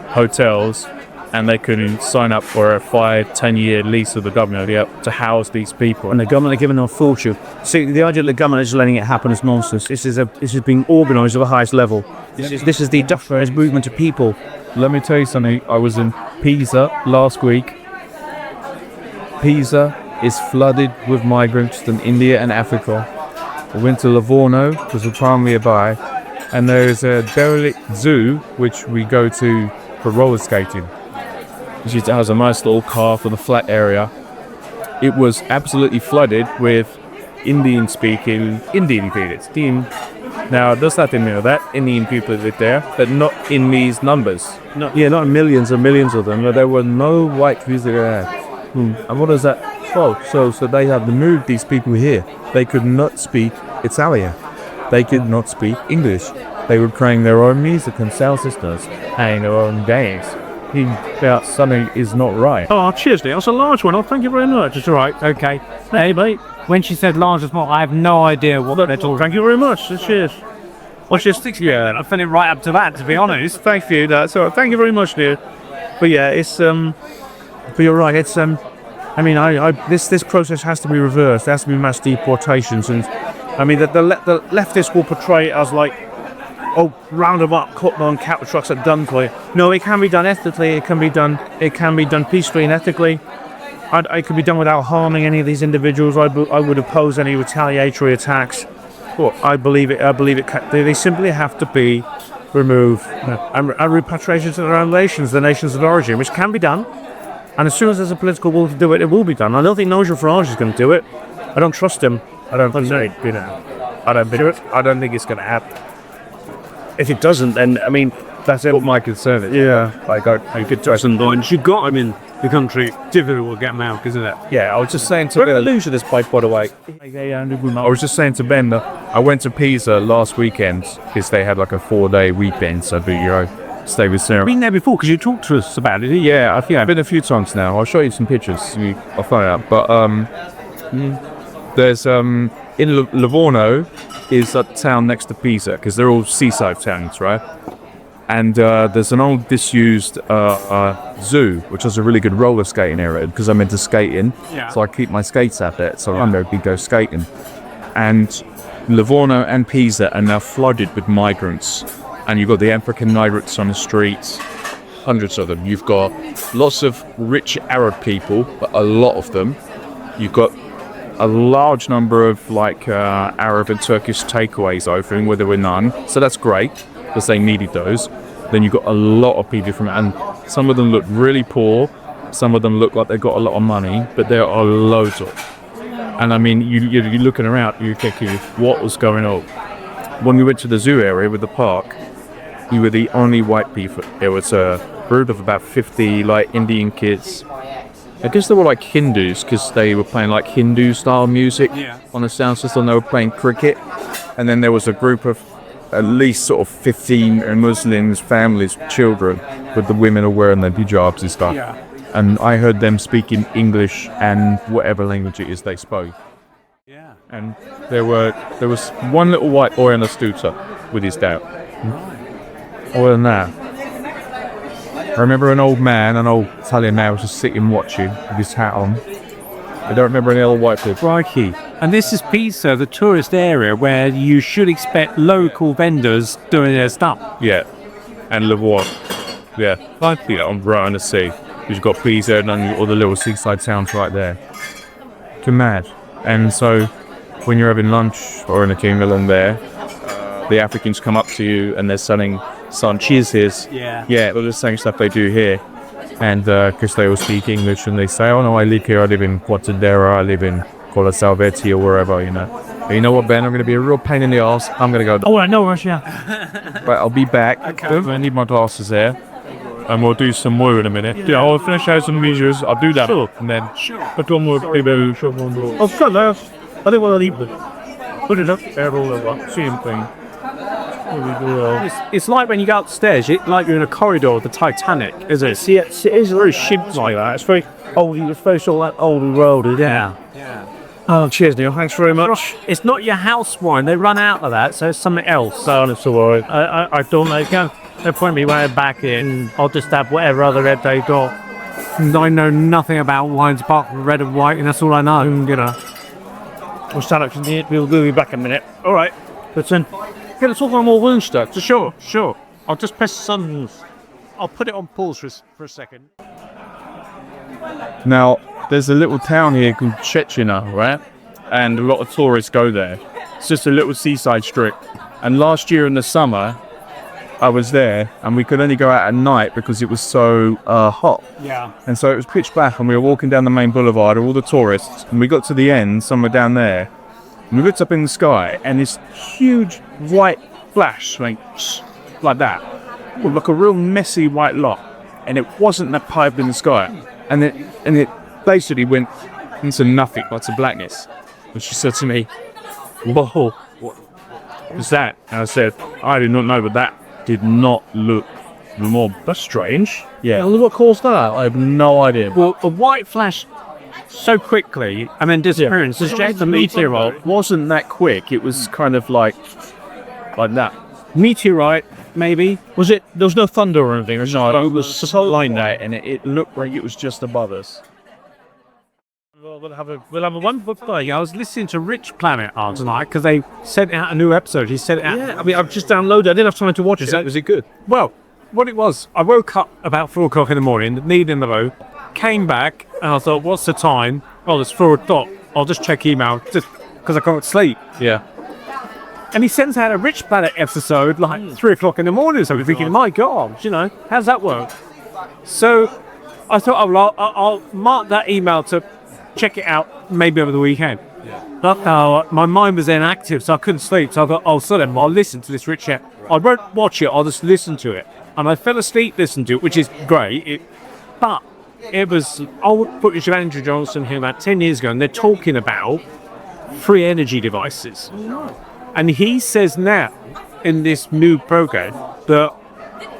hotels and they can sign up for a 5-10 year lease with the government to house these people. And the government are giving them a fortune. See, the idea that the government is letting it happen is nonsense. This is being organised at the highest level. This is the industrialised movement of people. Let me tell you something. I was in Pisa last week. Pisa is flooded with migrants from India and Africa. I went to Livorno, which was a town nearby, and there is a derelict zoo which we go to for roller skating. It has a nice little car for the flat area. It was absolutely flooded with Indian-speaking Indian people. Now, does that mean that Indian people live there, but not in these numbers? Not millions and millions of them. There were no white people there. And what is that? Oh, so they have moved these people here. They could not speak Italian. They could not speak English. They were playing their own music and sound systems and their own games. He felt something is not right. Oh, cheers, dear. That's a large one. Oh, thank you very much. It's all right. Okay. Hey, mate. When she said large as small, I have no idea what they're talking. Thank you very much. Cheers. What's your sticks? Yeah, I'm feeling right up to that, to be honest. Thank you. That's all right. Thank you very much, dear. But yeah, it's But you're right. It's I mean, this process has to be reversed. There has to be mass deportations, and I mean the leftists will portray it as like, round them up, cut them on cattle trucks at gunpoint. No, it can be done ethically. It can be done peacefully and ethically. It can be done without harming any of these individuals. I would oppose any retaliatory attacks. Well, I believe it. They simply have to be removed and repatriated to their own nations, the nations of origin, which can be done. And as soon as there's a political will to do it, it will be done. I don't think Nigel Farage is going to do it. I don't trust him. I don't think I don't think it's going to happen. If it doesn't, then I mean, that's it. What my concern is. Yeah. If it doesn't, then you got him in the country. Difficult will get him out, isn't it? Yeah, I was just saying to Ben. Lose this bike, by the way. I was just saying to Ben that I went to Pisa last weekend because they had like a 4-day weekend, so stay with Sarah. I've been there before because you talked to us about it. Yeah, I've been a few times now. I'll show you some pictures. I'll find out. But there's in Livorno is a town next to Pisa because they're all seaside towns, right? And there's an old disused zoo which has a really good roller skating area because I'm into skating, so I keep my skates out there. So I'm going to go skating. And Livorno and Pisa are now flooded with migrants. And you've got the African migrants on the streets, hundreds of them. You've got lots of rich Arab people, but a lot of them. You've got a large number of Arab and Turkish takeaways open where there were none. So that's great because they needed those. Then you've got a lot of people and some of them look really poor. Some of them look like they've got a lot of money, but there are loads of them. And I mean, you're looking around, you're thinking, what was going on? When we went to the zoo area with the park, we were the only white people. There was a group of about 50 Indian kids. I guess they were Hindus because they were playing Hindu style music on the sound system. They were playing cricket. And then there was a group of at least sort of 15 Muslims, families, children, with the women are wearing their hijabs and stuff. and I heard them speaking English and whatever language it is they spoke. Yeah. And there was one little white boy on a scooter with his dad. Other than that, I remember an old Italian man was just sitting watching with his hat on. I don't remember any other white people. Crikey. And this is Pisa, the tourist area where you should expect local vendors doing their stuff. Yeah, and Lavore. Yeah, like on right on the sea. You've got Pisa and then all the little seaside towns right there. It's mad. And so, when you're having lunch or anything along there, the Africans come up to you and they're selling Sanchises. Yeah, all the same stuff they do here. And because they all speak English and they say, oh no, I live here, I live in Quattadera, I live in Colla Salvetti or wherever, you know. But you know what, Ben, I'm going to be a real pain in the arse. I'm going to go. Oh, I know, Russia. Right, I'll be back. Okay. I need my glasses there. And we'll do some more in a minute. Yeah, I'll finish out some measures. I'll do that. Sure. And then, but one more, maybe one more. Oh, good, I didn't want to leave them. Put it up there all over. Same thing. It's like when you go upstairs, like you're in a corridor of the Titanic, is it? See, it is very shaped like that. It's very old. It's very sort of like old road. Yeah. Oh, cheers, Neil. Thanks very much. It's not your house wine. They run out of that, so it's something else. Oh, it's all right. I don't let go. They point me way back in. I'll just have whatever other red they got. I know nothing about wines apart from red and white, and that's all I know. You know. We'll stand up and we'll be back in a minute. All right. But then, get us all on more wound stuff. Sure. I'll just press some. I'll put it on pause for a second. Now, there's a little town here called Chechnya, right? And a lot of tourists go there. It's just a little seaside strip. And last year in the summer, I was there, and we could only go out at night because it was so hot. Yeah. And so it was pitch black, and we were walking down the main boulevard of all the tourists, and we got to the end, somewhere down there, and we looked up in the sky, and this huge white flash went like that, like a real messy white lot, and it wasn't that pipe in the sky, and it basically went into nothing, like to blackness. And she said to me, "Whoa, what was that?" And I said, "I did not know, but that did not look normal." That's strange. Yeah. What caused that? I have no idea. Well, a white flash so quickly and then disappearance. The meteorite Wasn't that quick. It was kind of like that. meteorite, maybe. Was it? There was no thunder or anything. No, it was so like that, and it looked like it was just above us. Well, we'll have a wonderful day. I was listening to Rich Planet last night because they sent out a new episode. He sent it out. Yeah, I mean, I've just downloaded. I didn't have time to watch it. Was it good? Well, what it was, I woke up about 4 o'clock in the morning, needing the road, came back, and I thought, what's the time? Oh, it's 4 o'clock. I'll just check email, just because I can't sleep. Yeah. And he sends out a Rich Planet episode like 3 o'clock in the morning, so I'm thinking, my God, you know, how's that work? So I thought, oh, well, I'll mark that email to check it out maybe over the weekend. But my mind was inactive, so I couldn't sleep. So I thought, oh, so then I'll listen to this Rich. I won't watch it, I'll just listen to it. And I fell asleep listening to it, which is great. But it was old footage of Emlyn-Jones here about 10 years ago, and they're talking about free energy devices. And he says now, in this new program, that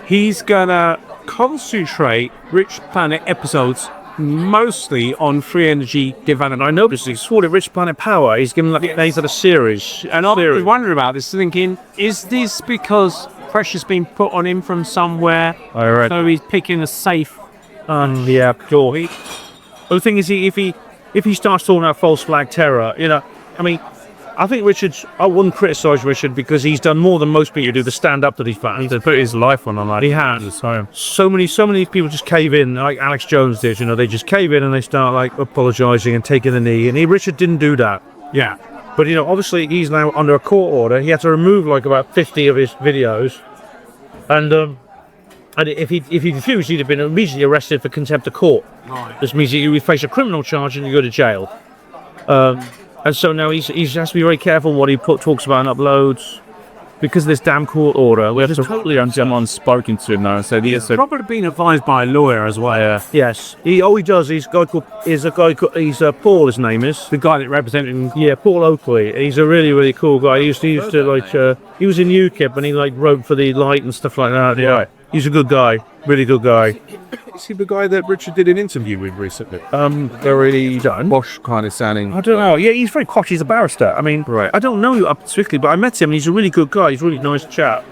he's going to concentrate Rich Planet episodes mostly on free energy development. I noticed he's called it Rich Planet Power. He's given like names of a series. And I was wondering about this, thinking, is this because pressure's been put on him from somewhere? I read. So he's picking a safe. Yeah, sure. The thing is, if he starts talking about false flag terror, you know, I mean, I think I wouldn't criticise Richard because he's done more than most people do to stand up to these fans. He's put his life on that. He has. So many people just cave in, like Alex Jones did. You know, they just cave in and they start like apologising and taking the knee. And Richard didn't do that. Yeah. But you know, obviously he's now under a court order. He had to remove like about 50 of his videos, and if he refused, he'd have been immediately arrested for contempt of court. Right. This means he would face a criminal charge and you go to jail. And so now he has to be very careful what he talks about and uploads because of this damn court order. We have to totally someone spoken to him now and said He's probably been advised by a lawyer as well. Yes. He does. He's Paul. His name is The guy that represented him. Yeah, Paul Oakley. He's a really cool guy. He used to like he was in UKIP and he like wrote for the Light and stuff like that. Yeah. Right. He's a good guy, really good guy. Is he the guy that Richard did an interview with recently? Very done. Posh kind of sounding. I don't know. Yeah, he's very posh. He's a barrister. I mean, Right. I don't know you up strictly, but I met him and he's a really good guy. He's a really nice chap.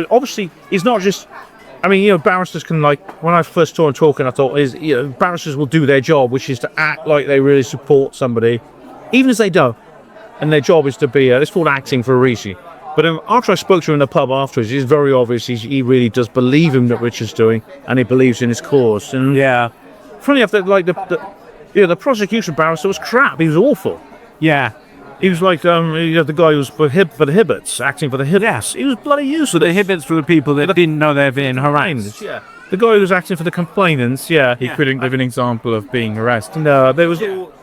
Obviously, he's not just. I mean, barristers can, like, when I first saw him talking, I thought, barristers will do their job, which is to act like they really support somebody, even if they don't. And their job is to be, it's called acting for a reason. But after I spoke to him in the pub afterwards, it's very obvious he really does believe in what Richard's doing, and he believes in his cause. And funny enough, the prosecution barrister was crap. He was awful. Yeah. He was like the guy who was for the Hibbets, acting for the Hibbets. Yes. He was bloody useless. The Hibbets were the people that didn't know they're being harassed. Yeah. The guy who was acting for the complainants. Yeah. He couldn't give an example of being harassed. No, there was.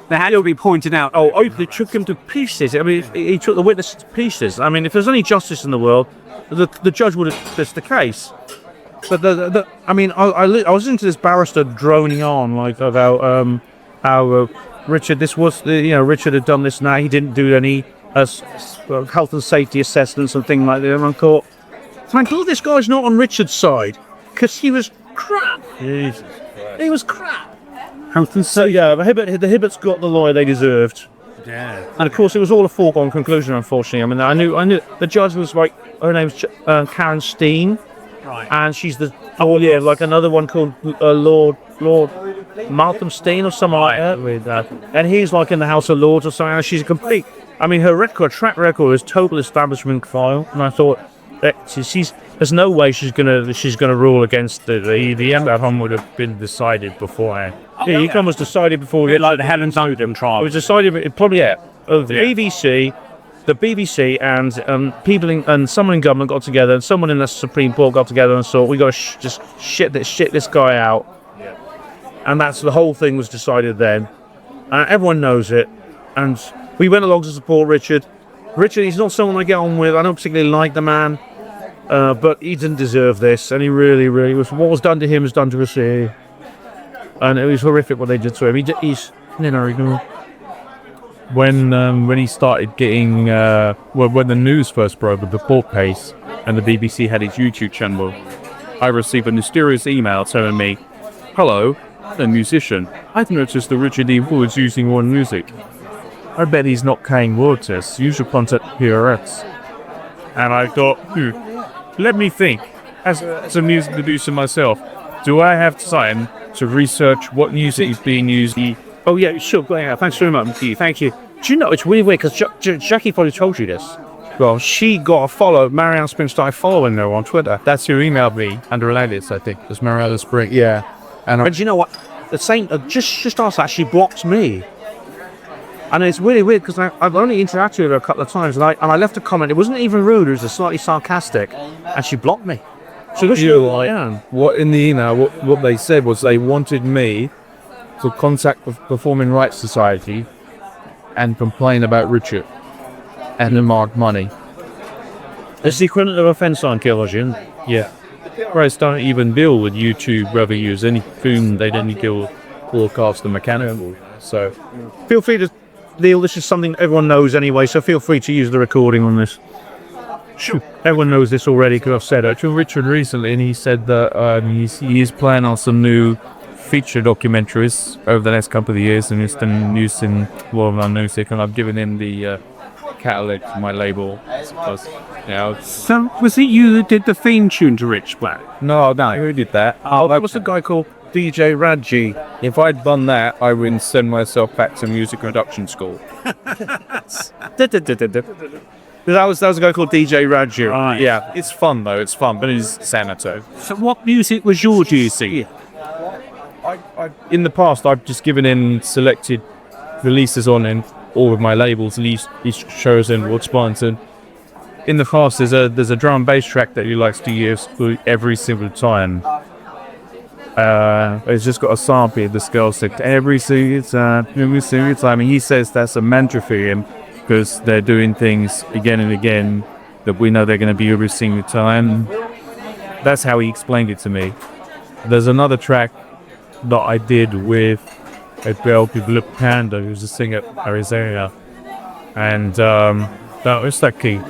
They had to be pointed out. They took him to pieces. I mean, he took the witness to pieces. I mean, if there's any justice in the world, the judge would have dismissed the case. But I mean, I was into this barrister droning on like about how Richard Richard had done this and that. He didn't do any health and safety assessments and things like that. And I thought, thank God this guy's not on Richard's side, because he was crap. Jesus. He was crap. So yeah, the Hibbets got the lawyer they deserved. Yeah. And of course, it was all a foregone conclusion. Unfortunately, I mean, I knew the judge was like, her name's Karen Steen, Right. and she's like another one called Lord Malcolm Steen or something like that. With and he's like in the House of Lords or something. And she's a complete. I mean, her track record is total establishment file, and I thought that there's no way she's gonna rule against the That would have been decided beforehand. Yeah, he was decided before. Like the Helen Snowden trial. It was decided, the BBC and people and someone in government got together, and someone in the Supreme Court got together and thought, we got to just shit this guy out. Yeah. And that's the whole thing was decided then. And everyone knows it. And we went along to support Richard. Richard, he's not someone I get on with. I don't particularly like the man, but he didn't deserve this, and he really, really was. What was done to him was done to us here. And it was horrific what they did to him. When he started getting, when the news first broke with the court case and the BBC had his YouTube channel, I received a mysterious email telling me, "Hello, I'm a musician. I've noticed that Richard E. Wood's using your music. I bet he's not paying royalties. You should contact PRS." And I thought, let me think. As a music producer myself, do I have time to research what music is being used? Oh yeah, sure. Yeah, thanks very much. Thank you. Do you know it's really weird because Jackie probably told you this. Well, she got a follow. Marianne Spring started following her on Twitter. That's who emailed me and related, I think. It's Marianne Spring. Yeah. And you know what? The same. Just asked that she blocked me. And it's really weird because I've only interacted with her a couple of times, and I left a comment. It wasn't even rude. It was slightly sarcastic, and she blocked me. So what in the email? What they said was they wanted me to contact the Performing Rights Society and complain about Richard and demand money. It's the equivalent of a fence line killer, Yeah. Whereas don't even deal with YouTube revenues. Anything they didn't deal with broadcast and mechanical. So feel free to deal. This is something everyone knows anyway, so feel free to use the recording on this. Sure. Everyone knows this already because I've said it. To Richard recently, and he said that he is planning on some new feature documentaries over the next couple of years, and it's been using world music, and I've given him the catalog for my label. So was it you that did the theme tune to Rich Black? No, who did that? That was a guy called DJ Radji. If I'd done that, I would send myself back to music production school. That was a guy called DJ Radji. Right. Yeah, it's fun though. It's fun, but it's Sanato. So what music was your juicy? In the past, I've just given in selected releases on in all of my labels, each shows in Wood Sponson. In the past, there's a drum and bass track that he likes to use every single time. It's just got a sample of the scale stick every single time. And he says that's a mantra for him because they're doing things again and again that we know they're going to be every single time. That's how he explained it to me. There's another track that I did with a girl called Lip Panda, who's a singer in Arizona, and that was like a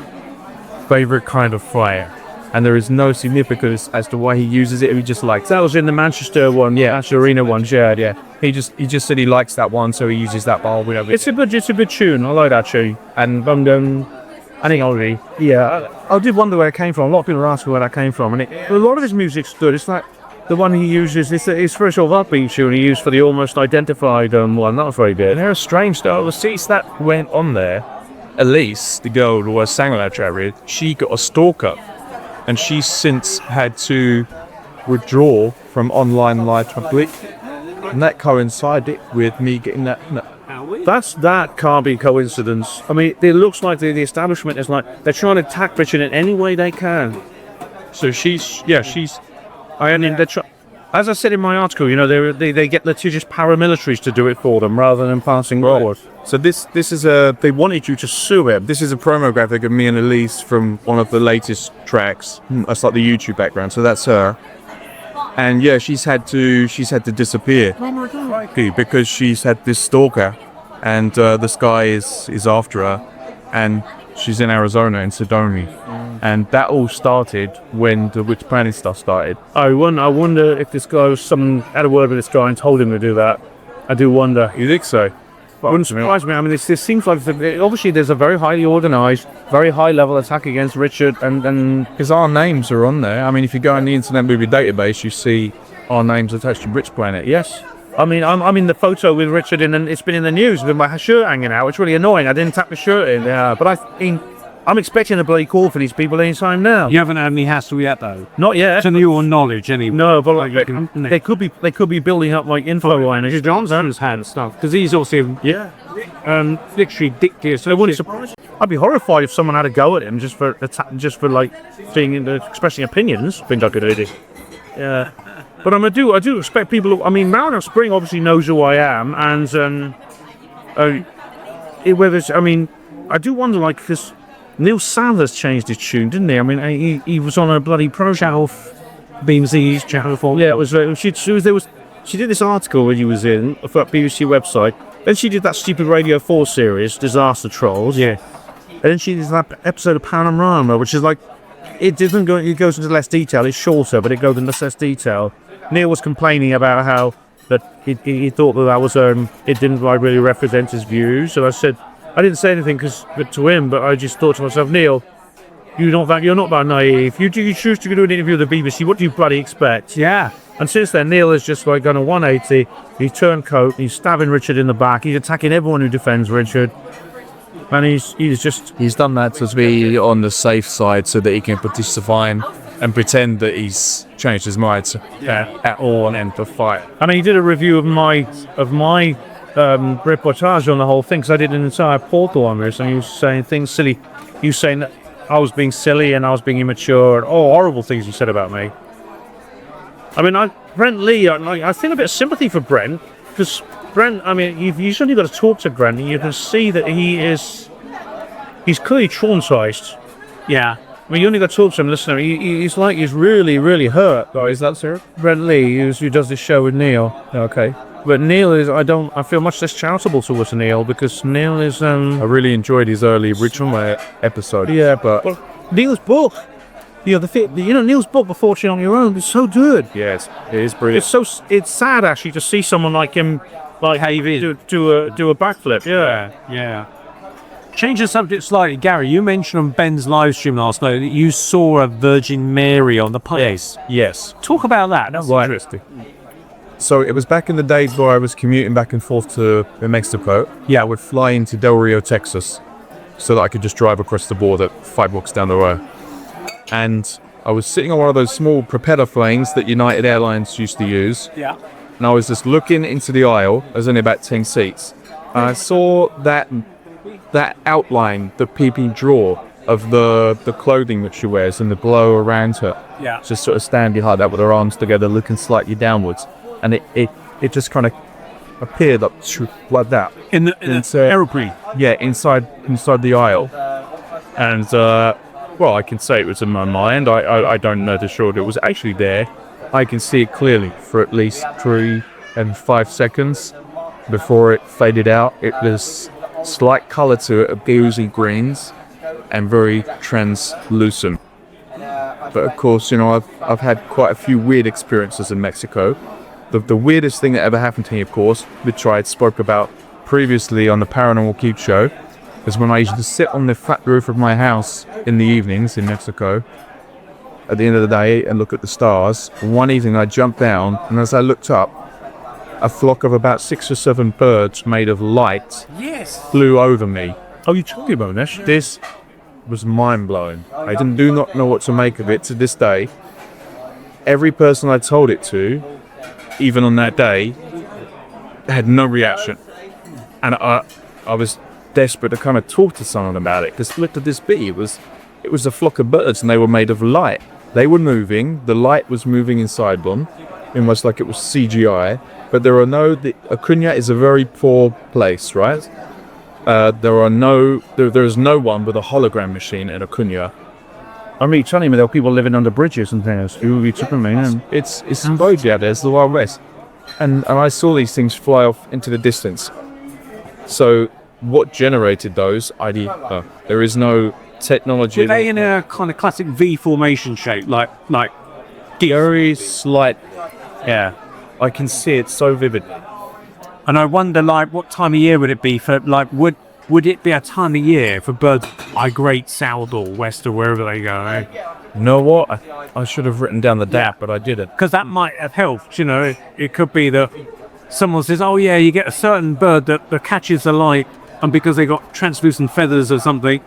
favorite kind of fire. and there is no significance as to why he uses it. He just likes That was in the Manchester one, Manchester Arena one, yeah. He just said he likes that one, so he uses that bar. It's a good tune. I like that tune. And I think already, I did wonder where it came from. A lot of people are asking where that came from, and a lot of his music's good. It's like the one he uses. It's for a sort of upbeat tune he used for the Almost Identified one. That was very good. They're strange though. The seats that went on there, Elise, the girl who sang on that track with, she got a stalker, and she's since had to withdraw from online live public, and that coincided with me getting that. That can't be coincidence. I mean, it looks like the establishment is like they're trying to attack Richard in any way they can. So as I said in my article, they get litigious paramilitaries to do it for them rather than passing laws. So this is they wanted you to sue him. This is a promo graphic of me and Elise from one of the latest tracks. That's like the YouTube background. So that's her. And yeah, she's had to disappear because she's had this stalker, and this guy is after her, and she's in Arizona in Sedona, and that all started when the witch planning stuff started. I wonder if this guy had a word with this guy and told him to do that. I do wonder. You think so? Wouldn't surprise me. I mean, this seems like obviously there's a very highly organised, very high-level attack against Richard, and because our names are on there. I mean, if you go on the Internet Movie Database, you see our names attached to Rich Planet. Yes. I mean, I'm in the photo with Richard, and it's been in the news with my shirt hanging out. It's really annoying. I didn't tap my shirt in. Yeah, but I'm expecting a bloody call for these people anytime now. You haven't had any hassle yet, though? Not yet. To your knowledge, anyway. No, but they could be building up like info liners. Johnson's hand stuff, because he's also literally dictator. So they wouldn't surprise. I'd be horrified if someone had a go at him just for like expressing opinions. I think I could do it. Yeah, but I do expect people. I mean, Mariner Spring obviously knows who I am, and I do wonder, like, because Neil Sanders changed his tune, didn't he? I mean, he was on a bloody pro channel, BMZ's channel. Yeah, it was. She did this article when he was in for that BBC website. Then she did that stupid Radio 4 series, Disaster Trolls. Yeah. And then she did that episode of Paranormal, which is like, it goes into less detail. It's shorter, but it goes into less detail. Neil was complaining about how that he thought that was it didn't like really represent his views. So I didn't say anything to him, but I just thought to myself, Neil, you're not that naive. You choose to do an interview with the BBC. What do you bloody expect? Yeah. And since then, Neil has just like gone a 180. He's turned coat. He's stabbing Richard in the back. He's attacking everyone who defends Richard. And he's done that to be on the safe side so that he can participate and pretend that he's changed his mind at all and end the fight. And he did a review of my reportage on the whole thing, because I did an entire portal on this, and he was saying things silly. He was saying that I was being silly and I was being immature, and horrible things he said about me. I mean, Brent Lee, I feel a bit of sympathy for Brent, because Brent, I mean, you've only got to talk to Brent, and you can see that he's clearly traumatized. Yeah. I mean, you only got to talk to him, listen to him. He's really, really hurt. Oh, is that sir? Brent Lee, who does this show with Neil. Okay. But Neil is, I feel much less charitable towards Neil, because Neil is, I really enjoyed his early Richmond episode. Yeah, but Neil's book, Neil's book, The Fortune on Your Own, is so good. Yes, it is brilliant. It's sad actually to see someone like him, like do a backflip. Yeah. Change the subject slightly, Gary. You mentioned on Ben's live stream last night that you saw a Virgin Mary on the place. Yes. Talk about that. That's interesting. So it was back in the days where I was commuting back and forth to New Mexico. Yeah, I would fly into Del Rio, Texas, so that I could just drive across the border 5 blocks down the road. And I was sitting on one of those small propeller planes that United Airlines used to use. Yeah. And I was just looking into the aisle. There's only about 10 seats. And I saw that outline, the peeping draw of the clothing that she wears and the glow around her. Yeah. Just sort of stand behind that with her arms together, looking slightly downwards. And it just kind of appeared up like that. In the aeroplane? Yeah, inside the aisle. And, well, I can say it was in my mind. I don't know for sure it was actually there. I can see it clearly for at least 3 and 5 seconds before it faded out. It was slight colour to it, of bluesy greens, and very translucent. But of course, you know, I've had quite a few weird experiences in Mexico. The weirdest thing that ever happened to me, of course, which I spoke about previously on the Paranormal Peep Show, is when I used to sit on the flat roof of my house in the evenings in Mexico at the end of the day and look at the stars. One evening I jumped down, and as I looked up, a flock of about 6 or 7 birds made of light flew over me. Oh, you told me about this. This was mind-blowing. I do not know what to make of it to this day. Every person I told it to, even on that day, had no reaction. And I was desperate to kind of talk to someone about it, because what could this be? It was a flock of birds, and they were made of light. They were moving, the light was moving inside them, almost like it was CGI, but there are Acuna is a very poor place, right? There is no one with a hologram machine in Acuna. I mean, telling me there are people living under bridges and things. It's Cambodia, there's the Wild West. And I saw these things fly off into the distance. So what generated those? There is no technology. Were they in a kind of classic V formation shape, like very slight? Yeah, I can see it so vivid. And I wonder, like, what time of year would it be for, like, would it be a time of year for birds migrate south or west or wherever they go? Eh? You know what? I should have written down the date, but I didn't. Because that might have helped, you know. It could be that someone says, oh yeah, you get a certain bird that catches the light, and because they got translucent feathers or something,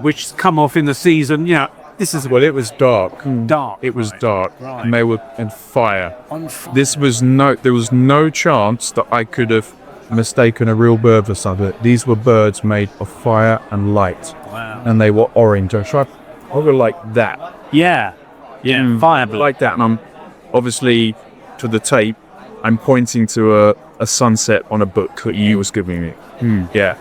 which come off in the season, you know, this is... Well, it was dark. Dark. It was right. dark. Right. And they were on fire. On fire. There was no chance that I could have mistaken a real bird for something. These were birds made of fire and light. Wow. And they were orange. I go like that. Yeah. Yeah, fire blue. Like that. And I'm obviously, to the tape, I'm pointing to a sunset on a book that you was giving me. Yeah.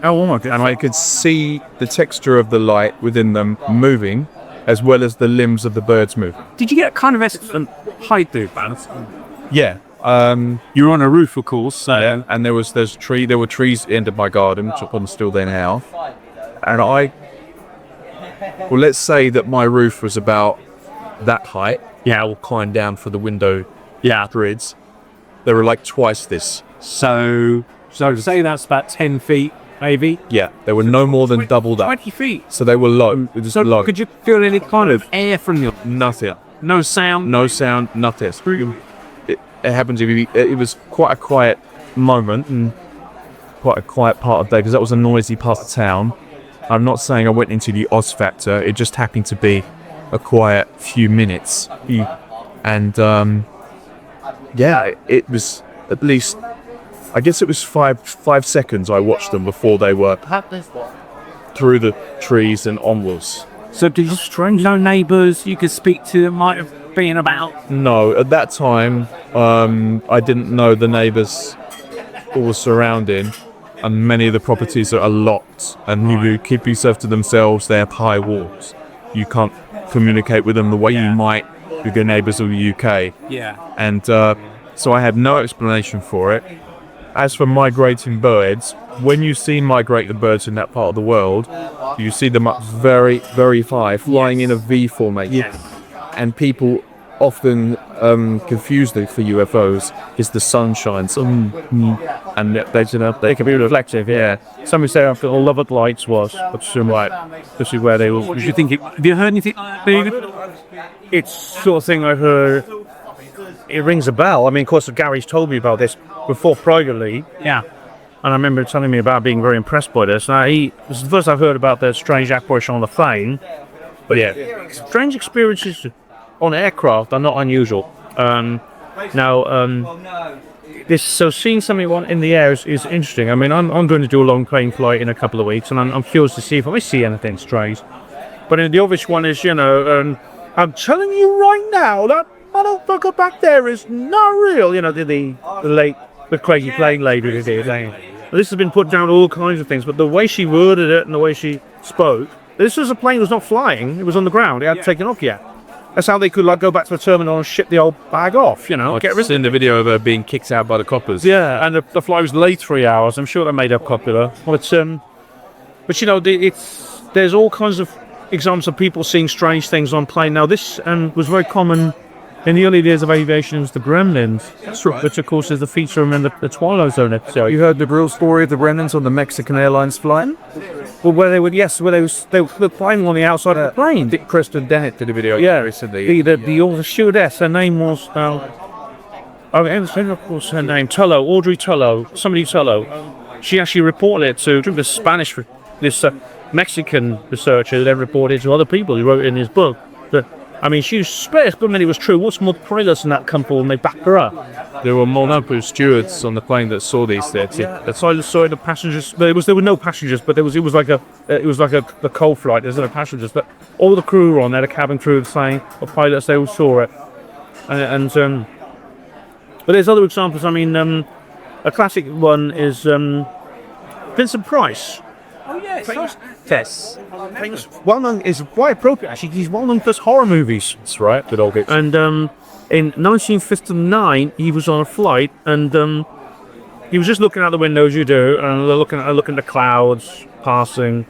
Oh my God. And I could see the texture of the light within them moving, as well as the limbs of the birds moving. Did you get kind of excellent height there, Balance? Yeah. You're on a roof, of course. So. Yeah, and there were trees at the end of my garden, which I'm still there now. And let's say that my roof was about that height. Yeah. I will climb down for the window Yeah. grids. They were like twice this. So say that's about 10 feet, maybe. Yeah, they were no more than double that. 20 feet. So they were low. It was So low. could you feel any kind of air from your... Nothing. No sound? No sound, nothing. It happened to be, it was quite a quiet moment and quite a quiet part of the day, because that was a noisy part of town. I'm not saying I went into the Oz factor, it just happened to be a quiet few minutes. And yeah, it was at least, I guess it was five seconds I watched them before they were through the trees and onwards. So did you no neighbours you could speak to that might have been about? No, at that time, I didn't know the neighbours who were surrounding, and many of the properties are locked, and you keep yourself to themselves. They have high walls. You can't communicate with them the way you might with your neighbours of the UK. Yeah. And so I had no explanation for it. As for migrating birds, when you see migrating birds in that part of the world, you see them up very, very high, flying in a V formation. Yes. And people often confuse them for UFOs. Is the sunshine, and they can be reflective. Yeah. Some would say after all Lovat Lights was, but some right. This is where they will. What do you think? Have you heard anything? It's sort of thing I've heard. It rings a bell. I mean, of course, Gary's told me about this before privately. Yeah. And I remember telling me about being very impressed by this. Now, this is the first I've heard about the strange apparition on the plane. But yeah, strange experiences on aircraft are not unusual. So seeing something in the air is interesting. I mean, I'm going to do a long plane flight in a couple of weeks, and I'm curious to see if I see anything strange. But the obvious one is, I'm telling you right now, that motherfucker back there is not real. The crazy plane lady is here. This has been put down all kinds of things, but the way she worded it and the way she spoke, this was a plane that was not flying, it was on the ground, it hadn't taken off yet. That's how they could go back to the terminal and ship the old bag off, I've seen the video of her being kicked out by the coppers. Yeah, and the flight was late 3 hours. I'm sure that made her popular. But there's all kinds of examples of people seeing strange things on plane. Now, this was very common in the early days of aviation. It was the gremlins, which of course is the feature in the Twilight Zone episode. You heard the real story of the gremlins on the Mexican Airlines flight? Well, where they were flying on the outside of the plane. Dick Preston Dennett did a video recently. The stewardess, her name was, of course, her name, Tullo, Audrey Tullo, somebody Tullo. She actually reported it to the Spanish, this Mexican researcher, then reported to other people. He wrote it in his book. That, I mean, she was spaced, but many was true. What's more pilots in that couple, and they backed her up. There were multiple stewards on the plane that saw these things. So I saw the passengers. There were no passengers, but it was like a coal flight. There's no passengers, but all the crew were on there. The cabin crew, saying, or pilots, they all saw it. But there's other examples. I mean, a classic one is Vincent Price. Oh yes. Yes. Well known, is quite appropriate actually. He's well known for his horror movies. That's right, good old bit. And in 1959, he was on a flight, and he was just looking out the window as you do, and looking at the clouds passing,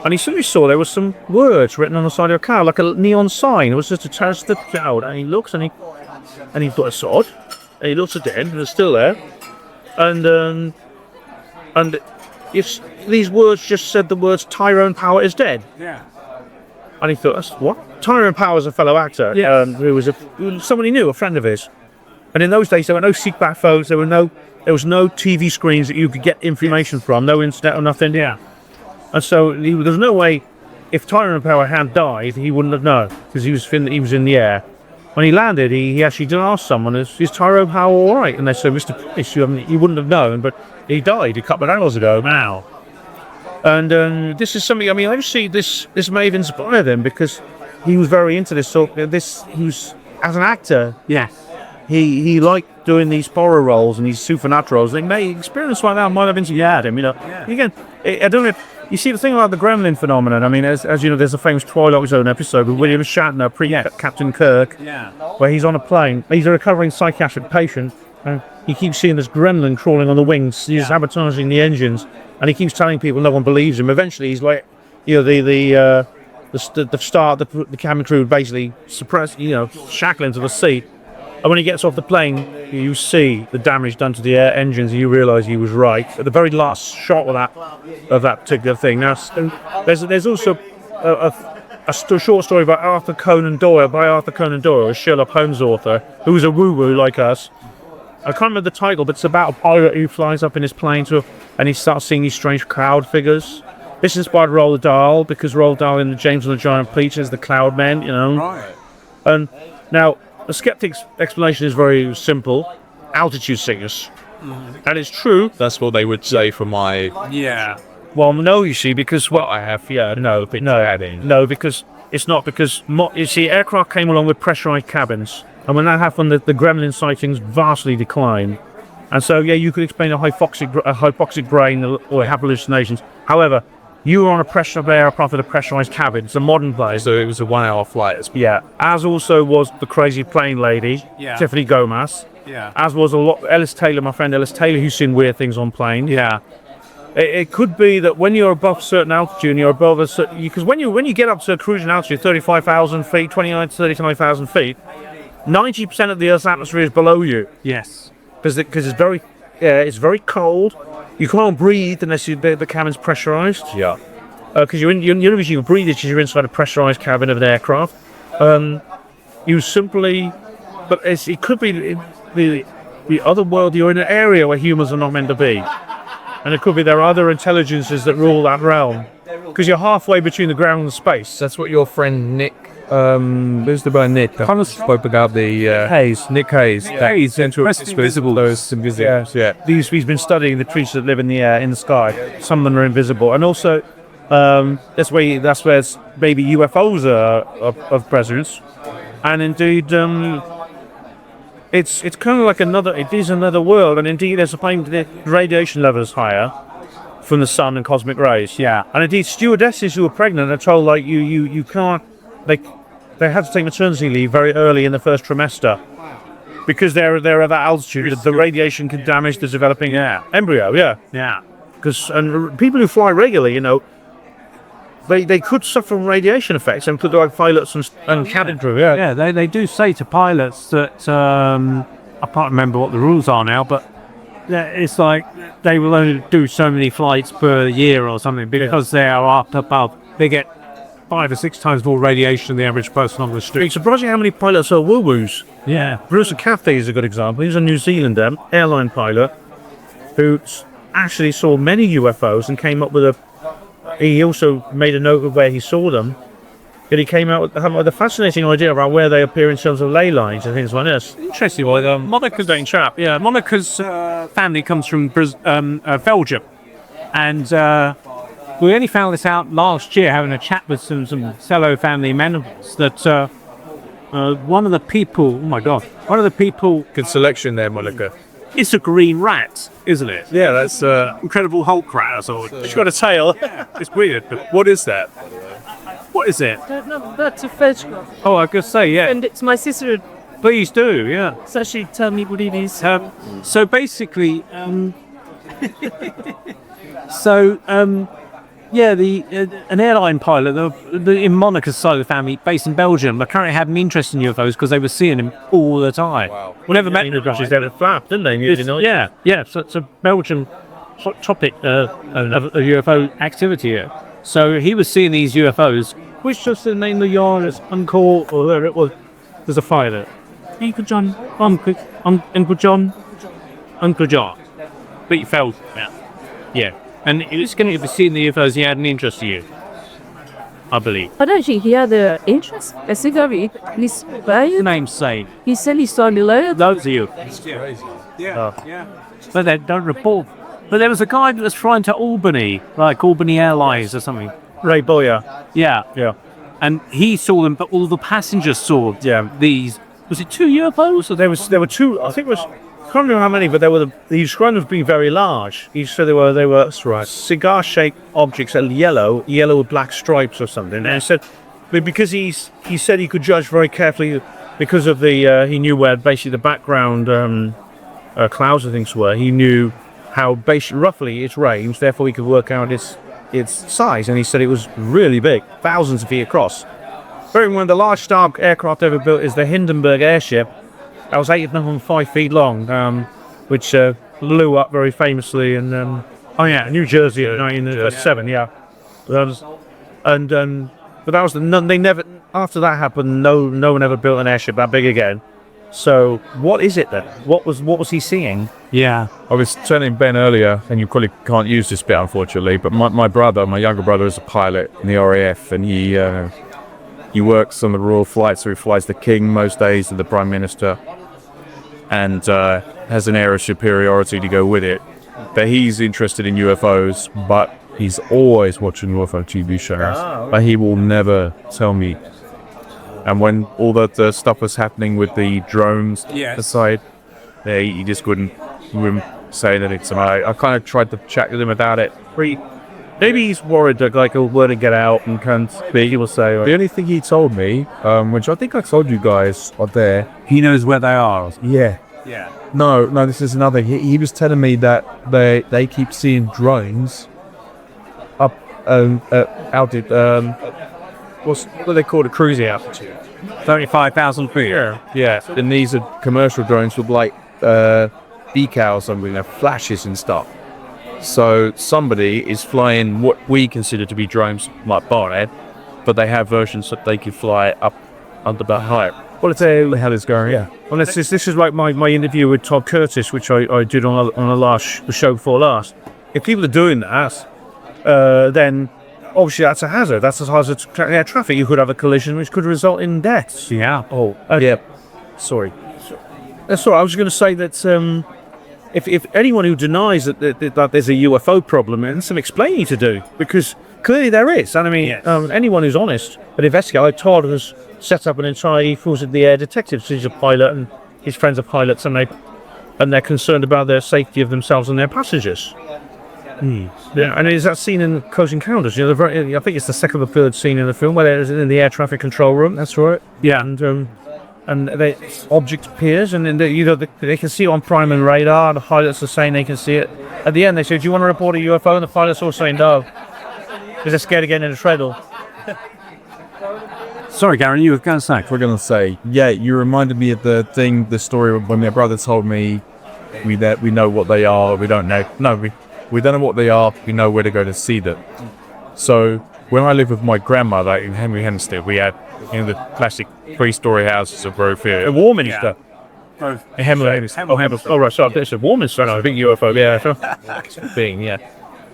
and he suddenly saw there was some words written on the side of a cloud, like a neon sign. It was just attached to the cloud, and he looks and he thought it's odd. And he looks again, and it's still there, and if these words just said the words Tyrone Power is dead. Yeah. And he thought, that's what? Tyrone Power is a fellow actor, who was somebody he knew, a friend of his. And in those days, there were no seatback phones, there was no TV screens that you could get information from, no internet or nothing. Yeah. And so there's no way, if Tyrone Power had died, he wouldn't have known, because he was in the air. When he landed, he actually did ask someone, is Tyrone Power all right? And they said, Mr. Price, you wouldn't have known, but he died a couple of hours ago now. And this is something, I mean, obviously this may have inspired him, because he was very into this. So he was, as an actor, he liked doing these horror roles and these supernatural roles. They may experience like that might have inspired him, you know. Again, I don't know if, you see the thing about the gremlin phenomenon. I mean, as you know, there's a famous Twilight Zone episode with William Shatner, Captain Kirk, where he's on a plane. He's a recovering psychiatric patient, and he keeps seeing this gremlin crawling on the wings. He's sabotaging the engines, and he keeps telling people no one believes him. Eventually, he's like, you know, the cabin crew basically suppress, you know, shackle him to the seat. And when he gets off the plane, you see the damage done to the air engines, and you realise he was right. At the very last shot of that particular thing. Now, there's also a short story by Arthur Conan Doyle, a Sherlock Holmes author, who's a woo-woo like us. I can't remember the title, but it's about a pirate who flies up in his plane and he starts seeing these strange cloud figures. This inspired Roald Dahl, because Roald Dahl in the James and the Giant Peach is the Cloud Men, you know. Right. And now, the skeptic's explanation is very simple: altitude sickness. And it's true. That's what they would say for my... Yeah. Well, no, you see, because, well, I have, no, because it's not, because, you see, aircraft came along with pressurized cabins, and when that happened, the gremlin sightings vastly declined. And so, you could explain a hypoxic brain or have hallucinations. However, you were on a pressurized aircraft with a pressurized cabin. It's a modern plane. So it was a 1 hour flight. Yeah. As also was the crazy plane lady, Tiffany Gomez. Yeah. As was Ellis Taylor, my friend Ellis Taylor, who's seen weird things on planes. Yeah. It could be that when you're above a certain altitude, and you're above a certain... Because when you get up to a cruising altitude, 35,000 feet, 29 to 39,000 feet, 90% of the Earth's atmosphere is below you. Yes. Because it's very cold. You can't breathe unless the cabin's pressurized. Yeah. Because the only reason you can breathe is because you're inside a pressurized cabin of an aircraft. You simply... But it could be the other world. You're in an area where humans are not meant to be. And it could be there are other intelligences that rule that realm. Because you're halfway between the ground and space. That's what your friend Nick... who's the guy Nick? Kind of spoke about the... Nick Hayes. Hayes, invisible. Those invisible. Yeah. He's been studying the creatures that live in the air, in the sky. Some of them are invisible. And also, that's where maybe UFOs are of presence. And indeed, it's kind of like it is another world. And indeed, there's a claim the radiation level is higher from the sun and cosmic rays. Yeah. And indeed, stewardesses who are pregnant are told, like, you can't... They have to take maternity leave very early in the first trimester, because they're at that altitude. The radiation can damage the developing embryo. Yeah. Because people who fly regularly, they could suffer from radiation effects and put the right pilots and cabin crew. Yeah, they do say to pilots that I can't remember what the rules are now, but it's like they will only do so many flights per year or something because they are up above. They get 5 or 6 times more radiation than the average person on the street. It's surprising how many pilots are woo-woos. Yeah. Bruce Cathay is a good example. He's a New Zealander airline pilot who actually saw many UFOs and came up with he also made a note of where he saw them. And he came out with a fascinating idea about where they appear in terms of ley lines and things like this. Interesting. Well, Monica's doing chap. Yeah, Monica's family comes from Belgium, and we only found this out last year, having a chat with some fellow family members, that one of the people. Oh my God! One of the people. Good selection there, Monica. It's a green rat, isn't it? Yeah, that's Incredible Hulk rat. I thought. It's got a tail. It's weird. But what is that? what is it? I don't know. That's a photograph. Oh, I could say yeah. And it's my sister. Please do. Yeah. So she tell me what it is. So basically, an airline pilot in Monica's side of the family, based in Belgium, they're currently having an interest in UFOs because they were seeing him all the time. Wow. We never met The him. British down at Flap, didn't they? Yeah. So it's a Belgian hot topic of UFO activity here. So he was seeing these UFOs, which just the name of the yard is Uncle, or whatever it was. There's a fire there. Uncle John. But he fell. Yeah. And he was going to be seeing the UFOs. He had an interest in you, I believe. I don't think he had an interest. I think he's The name's saying he said he saw me later. loads of you. Yeah. But they don't report. But there was a guy that was flying to Albany, like Albany Airlines or something. Ray Boyer. Yeah. And he saw them, but all the passengers saw these. Was it 2 UFOs? So there were 2. I think it was. I can't remember how many, but he described them as being very large. He said they were cigar-shaped objects, yellow with black stripes or something. And he said, but because he said he could judge very carefully because of the he knew where basically the background clouds and things were. He knew how roughly its range, therefore he could work out its size. And he said it was really big, thousands of feet across. Bearing in mind the largest Star aircraft ever built is the Hindenburg airship. That was 805 feet long, which blew up very famously in New Jersey in 1907. Yeah, but that was they never. After that happened, no one ever built an airship that big again. So what is it then? What was he seeing? Yeah. I was telling Ben earlier, and you probably can't use this bit unfortunately, but my younger brother is a pilot in the RAF, and he works on the Royal Flight, so he flies the King most days and the Prime Minister, and has an air of superiority to go with it. But he's interested in UFOs, but he's always watching UFO TV shows, but he will never tell me. And when all that stuff was happening with the drones aside, he just wouldn't say that it's. I kind of tried to chat with him about it. Maybe he's worried that he'll word and get out and can't speak. He will say. The only thing he told me, which I think I told you guys are there. He knows where they are. Yeah. No, this is another. He was telling me that they keep seeing drones up out at What they call a cruising altitude. 35,000 feet. Yeah, and these are commercial drones with decals or something, flashes and stuff. So somebody is flying what we consider to be drones, like Barhead, but they have versions that they can fly up under that height. Well, it's a The hell is going? yeah. Well, this is like my interview with Todd Curtis, which I did on the show before last. If people are doing that, then obviously that's a hazard. That's a hazard to air traffic. You could have a collision which could result in deaths. Yeah. Sorry. That's all right. I was going to say that if anyone who denies that there's a UFO problem, there's some explaining to do, because clearly there is. And I mean, anyone who's honest and investigates, like Todd has set up an entire, he calls it the air detectives. He's a pilot and his friends are pilots, and they're concerned about their safety of themselves and their passengers. Yeah, and is that scene in Close Encounters? You know, I think it's the second or third scene in the film where they're in the air traffic control room. That's right. Yeah, and the object appears, and then they can see it on prime and radar. The pilots are saying they can see it. At the end, they say, "Do you want to report a UFO?" And the pilots all say no. Because they're scared of getting in a treadle. Sorry, Garen, you were going to say. We're going to say, yeah, you reminded me of the story when my brother told me we know what they are, we don't know. No, we don't know what they are, we know where to go to see them. So when I lived with my grandmother in Hemel Hempstead, we had the classic 3-story houses of Berkshire. A Warminster. Hemel Hempstead. Oh, right, sorry, it's a Warminster. No, I think UFO, yeah. Being, yeah.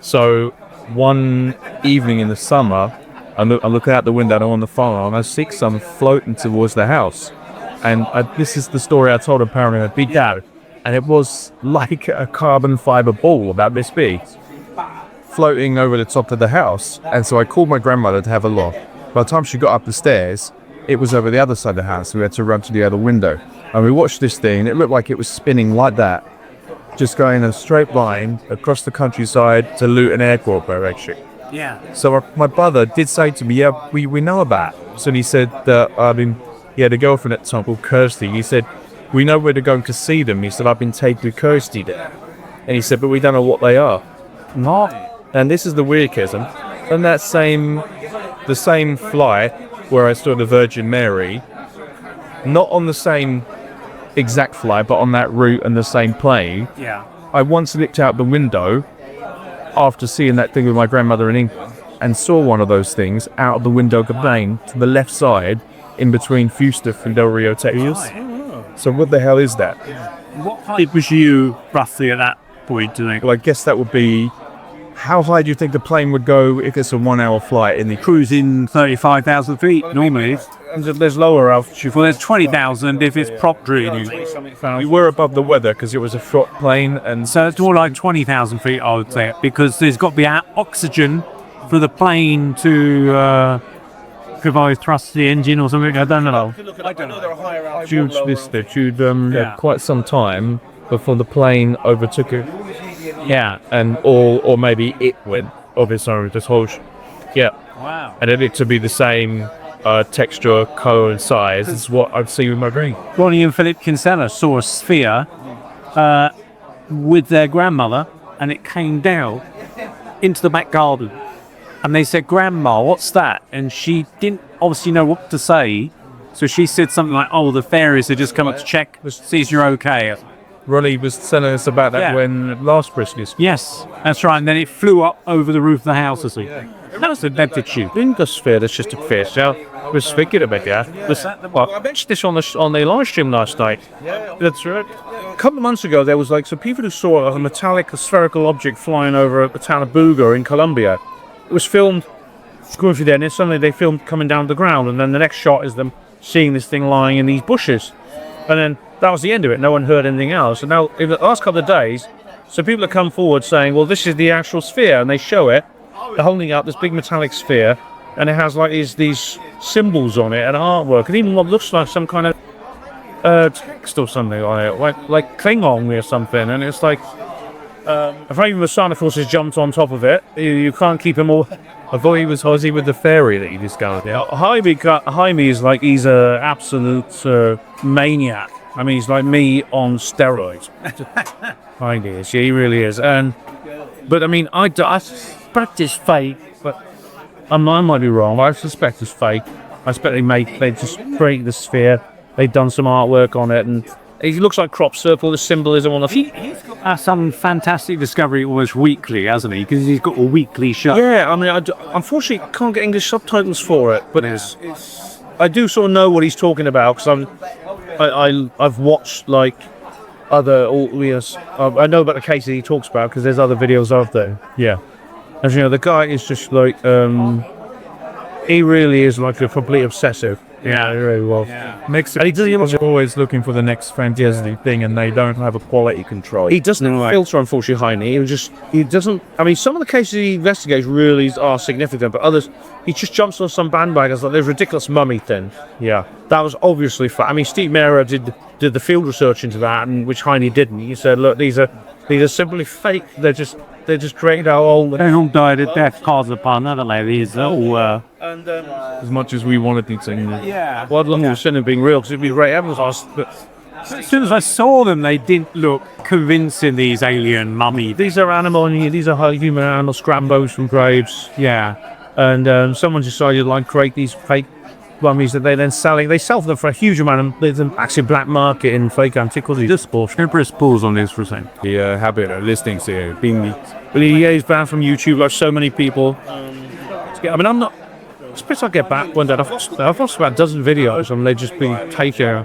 So one evening in the summer, I look out the window, I'm on the phone, and I see some floating towards the house. And this is the story I told a Paranormal Peep Show. And it was like a carbon fiber ball about this big, floating over the top of the house. And so I called my grandmother to have a look. By the time she got up the stairs, it was over the other side of the house. We had to run to the other window. And we watched this thing, and it looked like it was spinning like that, just going in a straight line across the countryside to Luton Airport, Berkshire. Yeah. So my brother did say to me, yeah, we know about it. So he said that, he had a girlfriend at the time called Kirsty. He said, we know where to go to see them. He said, I've been taken to Kirsty there. And he said, but we don't know what they are. No. And this is the weirdism. On the same flight where I saw the Virgin Mary, not on the same exact flight, but on that route and the same plane, Yeah. I once looked out the window after seeing that thing with my grandmother in England and saw one of those things out of the window of the plane to the left side in between Fustaf and Del Rio, Texas. So what the hell is that? What height was you roughly at that point, do you think? Well, I guess that would be, how high do you think the plane would go if it's a 1-hour flight in the Cruising 35,000 feet normally. There's lower altitude. Well, there's 20,000 if it's prop drilling. We were above the weather because it was a short plane, and So it's more like 20,000 feet, I would say, because there's got to be oxygen for the plane to provide thrust to the engine or something. I don't know. quite some time before the plane overtook it. Yeah. And or maybe it went of its own, this whole yeah. Wow. And it to be the same texture, colour and size as what I've seen with my brain. Ronnie and Philip Kinsella saw a sphere with their grandmother, and it came down into the back garden. And they said, Grandma, what's that? And she didn't obviously know what to say. So she said something like, oh, the fairies had just come up to check, see if you're okay. Ronnie was telling us about that when last Christmas. Yes, that's right. And then it flew up over the roof of the house, I see. That was an aptitude. In the sphere, that's just a fish. I was thinking about that. I mentioned this on the live stream last night. That's right. A couple of months ago, there was some people who saw a metallic spherical object flying over the town of Booga in Colombia. It was filmed, going through there, and then suddenly they filmed coming down the ground, and then the next shot is them seeing this thing lying in these bushes. And then that was the end of it. No one heard anything else. And now, in the last couple of days, so people have come forward saying, well, this is the actual sphere, and they show it. They're holding up this big metallic sphere, and it has these symbols on it and artwork. It even looks like some kind of text or something on it, like Klingon or something. And it's like, if even the Santa Claus has jumped on top of it, you can't keep him all. I thought he was with the fairy that he discovered. Yeah, Jaime is he's a absolute maniac. I mean, he's like me on steroids. Jaime is, he really is. But I mean, I suspect it's fake, but I might be wrong. I suspect it's fake. I expect they just created the sphere. They've done some artwork on it, and it looks like crop circle, the symbolism on the. He's got some fantastic discovery almost weekly, hasn't he? Because he's got a weekly show. Yeah, I mean, unfortunately, can't get English subtitles for it, but I do sort of know what he's talking about because I've watched other. I know about the cases he talks about because there's other videos out there. Yeah. As you know, the guy is just he really is like a complete obsessive. Yeah, really well. Yeah. And he doesn't always looking for the next fantastic thing, and they don't have a quality control. He doesn't filter, unfortunately, Heine. He doesn't. I mean, some of the cases he investigates really are significant, but others he just jumps on some bandwagons like there's ridiculous mummy thing. Yeah, that was obviously. I mean, Steve Mera did the field research into that, and which Heine didn't. He said, look, these are simply fake. They're just created our old. They all died at death caused upon other ladies. As much as we wanted to say. Yeah. Well, I'd love to send them being real because it'd be great evidence. But as soon as I saw them, they didn't look convincing. These alien mummies. These are human animal scrambos from graves. Yeah. and someone decided to create these fake mummies that they then selling. They sell them for a huge amount, and there's actually a black market in fake antiquities. Just press pause on this for a second. The habit of listening to being. But he's banned from YouTube like so many people. I'm not. It's best I get back one day. I've watched about a dozen videos, and they've just been taken.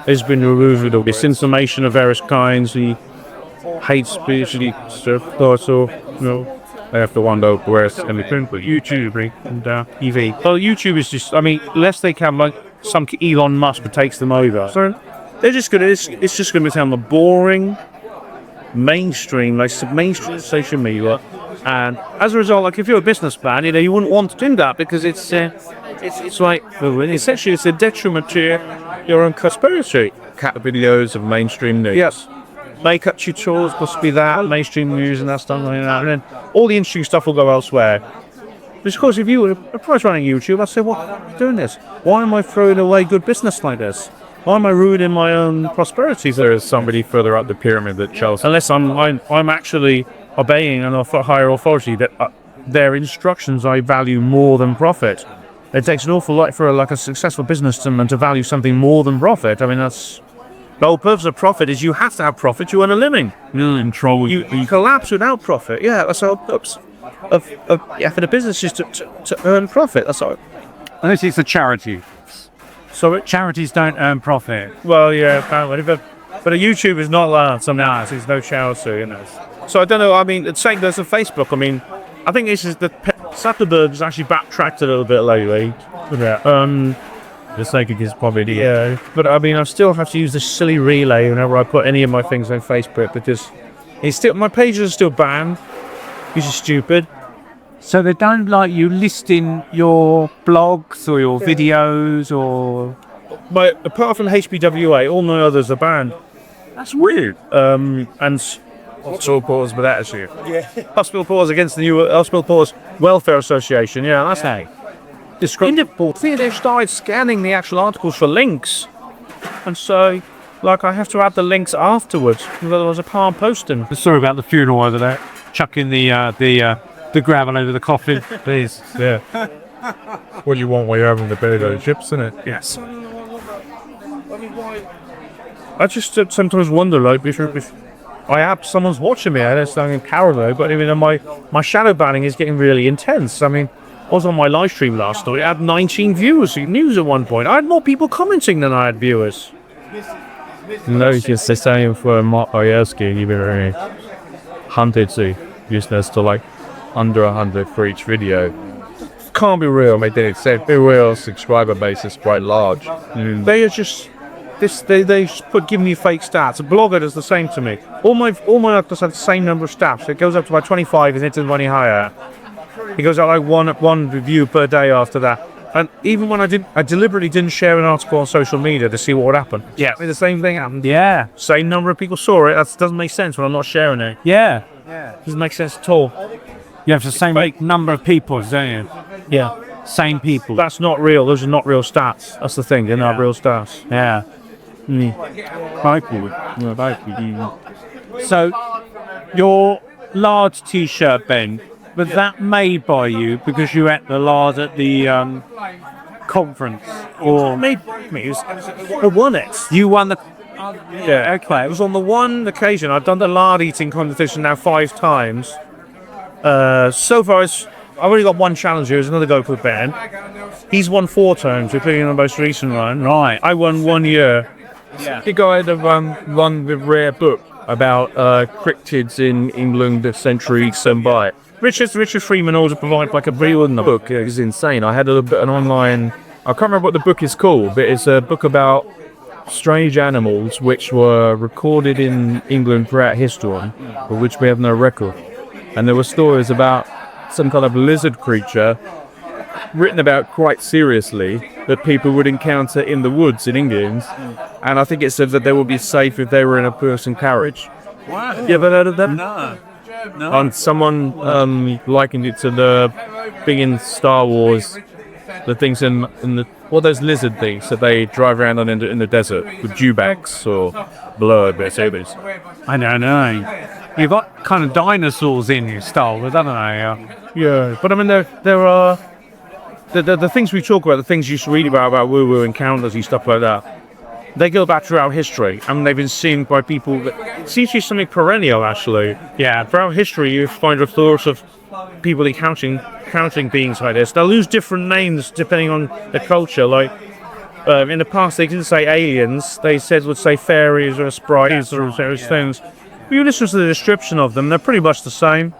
It's been removed with all this information of various kinds. The hate speech, so I have to wonder where's anything. but YouTube and EV. Well, YouTube is just. Unless they can some Elon Musk takes them over. So they're just gonna. It's just gonna become a boring mainstream social media, and as a result, if you're a businessman, you wouldn't want to do that because it's like essentially it's a detriment to your own conspiracy. Cat videos of mainstream news. Yes. Makeup tutorials must be that, mainstream news and that stuff like that. And then all the interesting stuff will go elsewhere. Because if I was running YouTube, I'd say, why am I doing this? Why am I throwing away good business like this? Why am I ruining my own prosperity? There is somebody further up the pyramid that Charles. Unless I'm actually obeying a higher authority that their instructions I value more than profit. It takes an awful lot for a successful businessman to value something more than profit. that's... The whole purpose of profit is you have to have profit to earn a living. You collapse without profit. Yeah, that's the whole purpose for the business is to earn profit. That's all. Unless it's a charity. So Charities don't earn profit. well, yeah, apparently, but a YouTube is not allowed. There's no charity, So I don't know. It's saying there's a Facebook. I think this is the Zuckerberg has actually backtracked a little bit lately. The sake of his poverty. Yeah, but I still have to use this silly relay whenever I put any of my things on Facebook because my pages are still banned, which is stupid. So they don't like you listing your blogs or your videos or. Apart from HBWA, all my others are banned. That's weird. And Hospital Pause with attitude. yeah, Hospital Pause against the new Hospital Pause Welfare Association. Yeah, that's how. They've started scanning the actual articles for links, and so I have to add the links afterwards. Otherwise, I can't post them. Sorry about the funeral over there. Chucking the gravel over the coffin, please. Yeah. What you want while you're having the potato chips, isn't it? Yes. I just sometimes wonder, if I have someone's watching me, and it's in parallel, but my shadow banning is getting really intense. I was on my live stream last night. I had 19 viewers. News at one point. I had more people commenting than I had viewers. No, it's just the same for Mark Oyersky. You've been very hunted to useless to under 100 for each video. Can't be real. They did say the real subscriber base is quite large. They are just they give me fake stats. A blogger does the same to me. All my actors have the same number of stats. It goes up to about 25 and it's money higher. It goes out one review per day after that. And even when I deliberately didn't share an article on social media to see what would happen. Yeah. The same thing happened. Yeah. Same number of people saw it. That doesn't make sense when I'm not sharing it. Yeah. Doesn't make sense at all. You have the same number of people, don't you? Yeah. Same people. That's not real. Those are not real stats. That's the thing. They're not real stats. Yeah. So, your large T-shirt, Ben, was that made by you because you ate the lard at the conference? Or Made me. I won it. you won the... Yeah. Okay. It was on the one occasion. I've done the lard eating competition now 5 times. So far, I've only got one challenger. There's another guy called Ben. He's won 4 times, including the most recent one. Right. I won 1 year. Yeah. The guy that won the rare book about cryptids in England a century gone by. Richard Freeman also provided a real The book is insane. I had an online. I can't remember what the book is called, but it's a book about strange animals which were recorded in England throughout history, for which we have no record. And there were stories about some kind of lizard creature written about quite seriously that people would encounter in the woods in England. And I think it said that they would be safe if they were in a person carriage. Wow. You ever heard of them? No. And someone likened it to the thing in Star Wars, the things in the those lizard things that they drive around on in the desert with dewbacks or blurred, but it's I don't know. You've got kind of dinosaurs in your style, but I don't know. yeah. But I mean, there are the things we talk about, the things you used to read about woo-woo encounters and stuff like that. They go back throughout history, and they've been seen by people. It seems to be something perennial, actually. Yeah, throughout history, you find reports of people encountering beings like this. They'll use different names depending on the culture. Like in the past, they didn't say aliens; they would say fairies or sprites or various things. If you listen to the description of them, they're pretty much the same.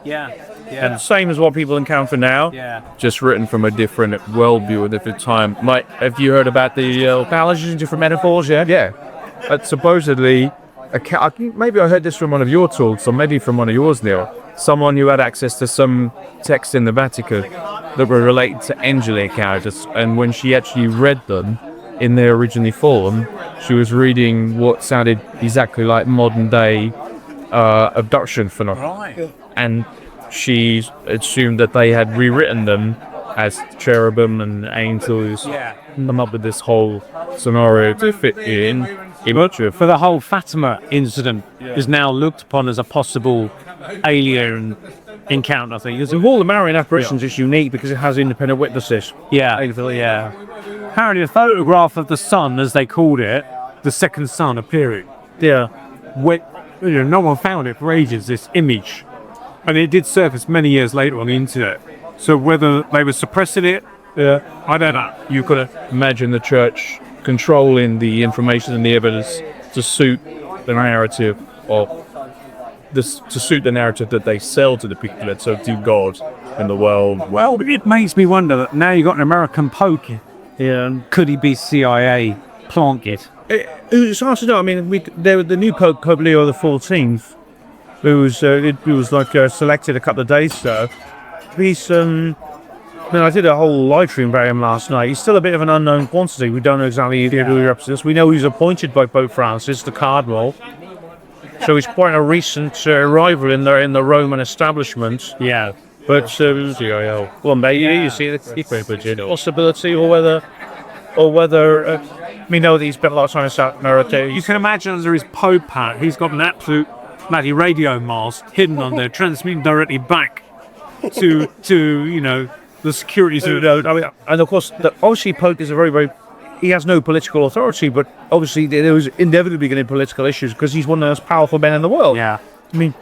And the same as what people encounter now. Just written from a different worldview, a different time. Mike, have you heard about the Analogies and different metaphors, yeah? Yeah. Supposedly, I think maybe I heard this from one of your talks, or maybe from one of yours, Neil. Someone who had access to some texts in the Vatican that were related to angelic characters, and when she actually read them in their original form, she was reading what sounded exactly like modern day abduction phenomena. And she assumed that they had rewritten them as cherubim and angels, come up with this whole scenario to fit in. For the whole Fatima incident is now looked upon as a possible alien encounter. I think The Hall of Marian apparitions is unique because it has independent witnesses. Apparently, a photograph of the sun, as they called it, the second sun appearing. When, no one found it for ages. This image. And it did surface many years later on the internet. So whether they were suppressing it, I don't know. You could imagine the church controlling the information and the evidence to suit the narrative that they sell to the people, and so to God and the world. Well, it makes me wonder that now you've got an American poke. Could he be CIA plant it? It's hard to know. I mean, the new Pope Leo the 14th. Who was selected a couple of days ago. He's I did a whole live stream about him last night. He's still a bit of an unknown quantity. We don't know exactly who he represents. We know he's appointed by Pope Francis, the cardinal. So he's quite a recent arrival in the Roman establishment. Yeah. But well, maybe you see the possibility, or whether we know that he spent a lot of time in South America. You can imagine under his Pope hat, he's got an absolute bloody radio mast hidden on there, transmitting directly back to the security. And of course, obviously Pope is a very he has no political authority, but obviously there was inevitably going to be political issues because he's one of the most powerful men in the world. Yeah. I mean,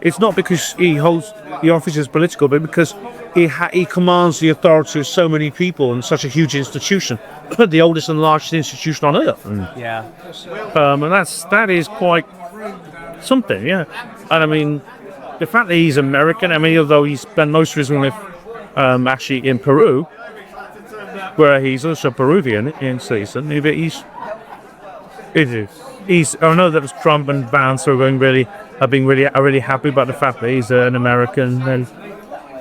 it's not because he holds the office as political, but because he commands the authority of so many people in such a huge institution, the oldest and largest institution on earth. And that is quite something, yeah. And I mean, the fact that he's American, I mean, although he spent most of his life actually in Peru, where he's also Peruvian in season, I know that was Trump and Vance are being really happy about the fact that he's an American, and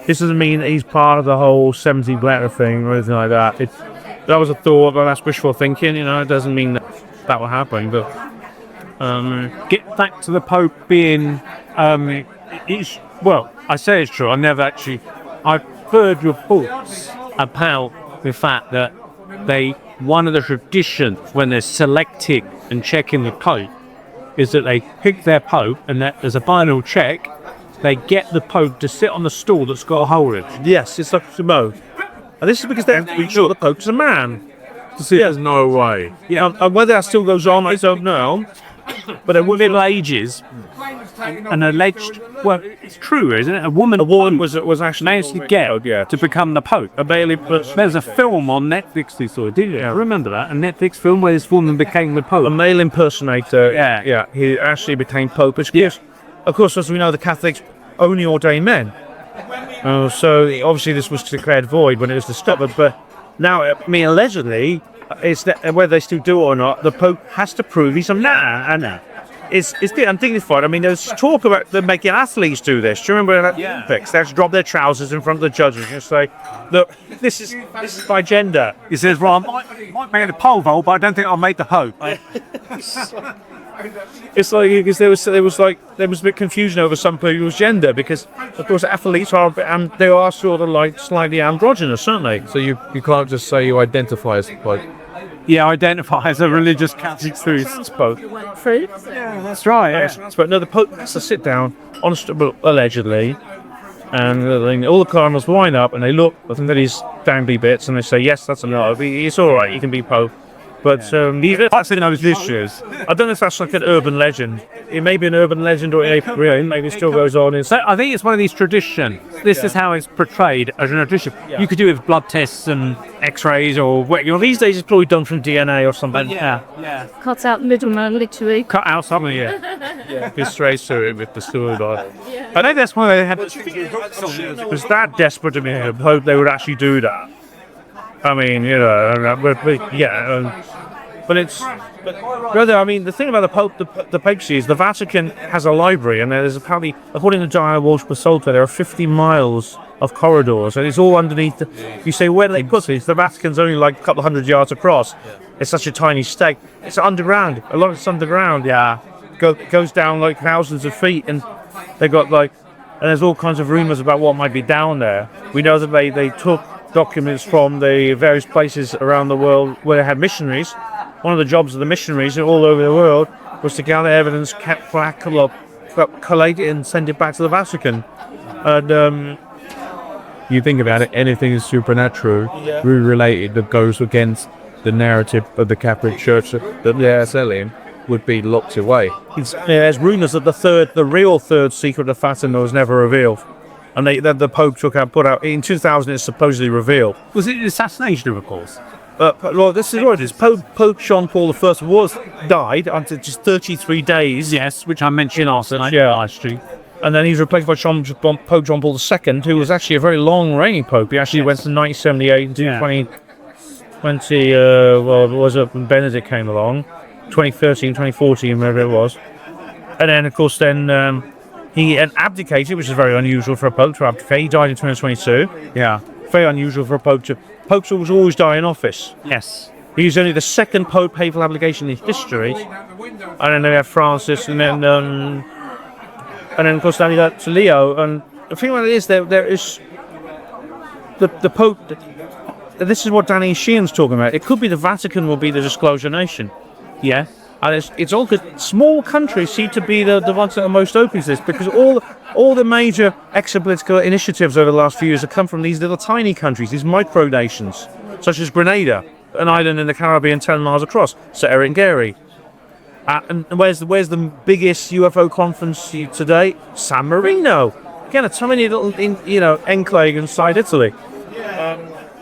this doesn't mean that he's part of the whole 70 blatter thing or anything like that. That was a thought, but that's wishful thinking, it doesn't mean that will happen, but get back to the Pope being I say it's true. I've heard reports about the fact that one of the traditions when they're selecting and checking the Pope is that they pick their Pope, and that as a final check they get the Pope to sit on the stool that's got a hole in it. Yes, it's like Simone. And this is because they have to be sure the Pope's a man. There's no way. And whether that still goes on, I don't know. But in Middle Ages, an alleged, it's true, isn't it? A woman was actually managed to get to become the Pope. There's a film on Netflix they saw, did you? I remember that, a Netflix film where this woman became the Pope. A male impersonator. He actually became Pope. Of course, as we know, the Catholics only ordain men. So obviously this was declared void when it was discovered. But now, allegedly, it's that whether they still do it or not, the Pope has to prove he's a man. It's undignified. I mean, there's talk about them making athletes do this. Do you remember at the Olympics? They have to drop their trousers in front of the judges and say, "Look, this is my gender." He says, "Well, I might make the pole vault, but I don't think I'll make the Pope." It's like because there was a bit confusion over some people's gender because, of course, athletes are they are sort of like slightly androgynous, aren't they? So you can't just say you identify as the Pope. identify as a religious Catholic through his Pope. Yeah, that's right. Yeah. But no, the Pope has to sit down, allegedly, and all the cardinals wind up and they look at these dangly bits and they say, yes, that's a no. It's all right. You can be Pope. But that's in those issues. I don't know if that's like an urban legend. It may be an urban legend, or maybe it still goes on. I think it's one of these traditions. This is how it's portrayed as an tradition. Yeah. You could do it with blood tests and X-rays, or these days it's probably done from DNA or something. yeah. Cut out the middleman, literally. Cut out something, yeah. Go straight to it with the storyline. I think that's why they had. It was that desperate to me. I hope they would actually do that. I mean, but it's. Brother, I mean, the thing about the Pope, the papacy is the Vatican has a library, and there's apparently, according to Diana Walsh-Basolta, there are 50 miles of corridors, and it's all underneath. You say, where do they put it? The Vatican's only like a couple of hundred yards across. It's such a tiny state. It's underground. A lot of it's underground. Yeah, goes down like thousands of feet, and they got and there's all kinds of rumors about what might be down there. We know that they took documents from the various places around the world where they had missionaries. One of the jobs of the missionaries all over the world was to gather evidence, collate it, and send it back to the Vatican. And You think about it, anything is supernatural, related that goes against the narrative of the Catholic Church that they're selling would be locked away. There's rumours that the real third secret of Fatima was never revealed. And the Pope put out in 2000. It's supposedly revealed. Was it an assassination, of course? Well, this is what it is. Pope John Paul I died after just 33 days. Yes, which I mentioned last night. Yeah, actually. And then he was replaced by Pope John Paul II, who was actually a very long-reigning Pope. He actually went from 1978 to 2020. It was when Benedict came along, 2013, 2014, whatever it was. And then, of course, he abdicated, which is very unusual for a Pope to abdicate. He died in 2022. Yeah. Very unusual for a Pope to. Popes always die in office. Yes. He was only the second papal abdication in history. And then they have Francis, and then of course then you got to Leo. And the thing about it is there is the Pope. This is what Danny Sheehan's talking about. It could be the Vatican will be the disclosure nation. Yeah. And it's all good. Small countries seem to be the ones that are most open to this, because all the major exopolitical initiatives over the last few years have come from these little tiny countries, these micro-nations, such as Grenada, an island in the Caribbean 10 miles across, St. Gary. And where's the biggest UFO conference today? San Marino. Again, a tiny little enclave inside Italy.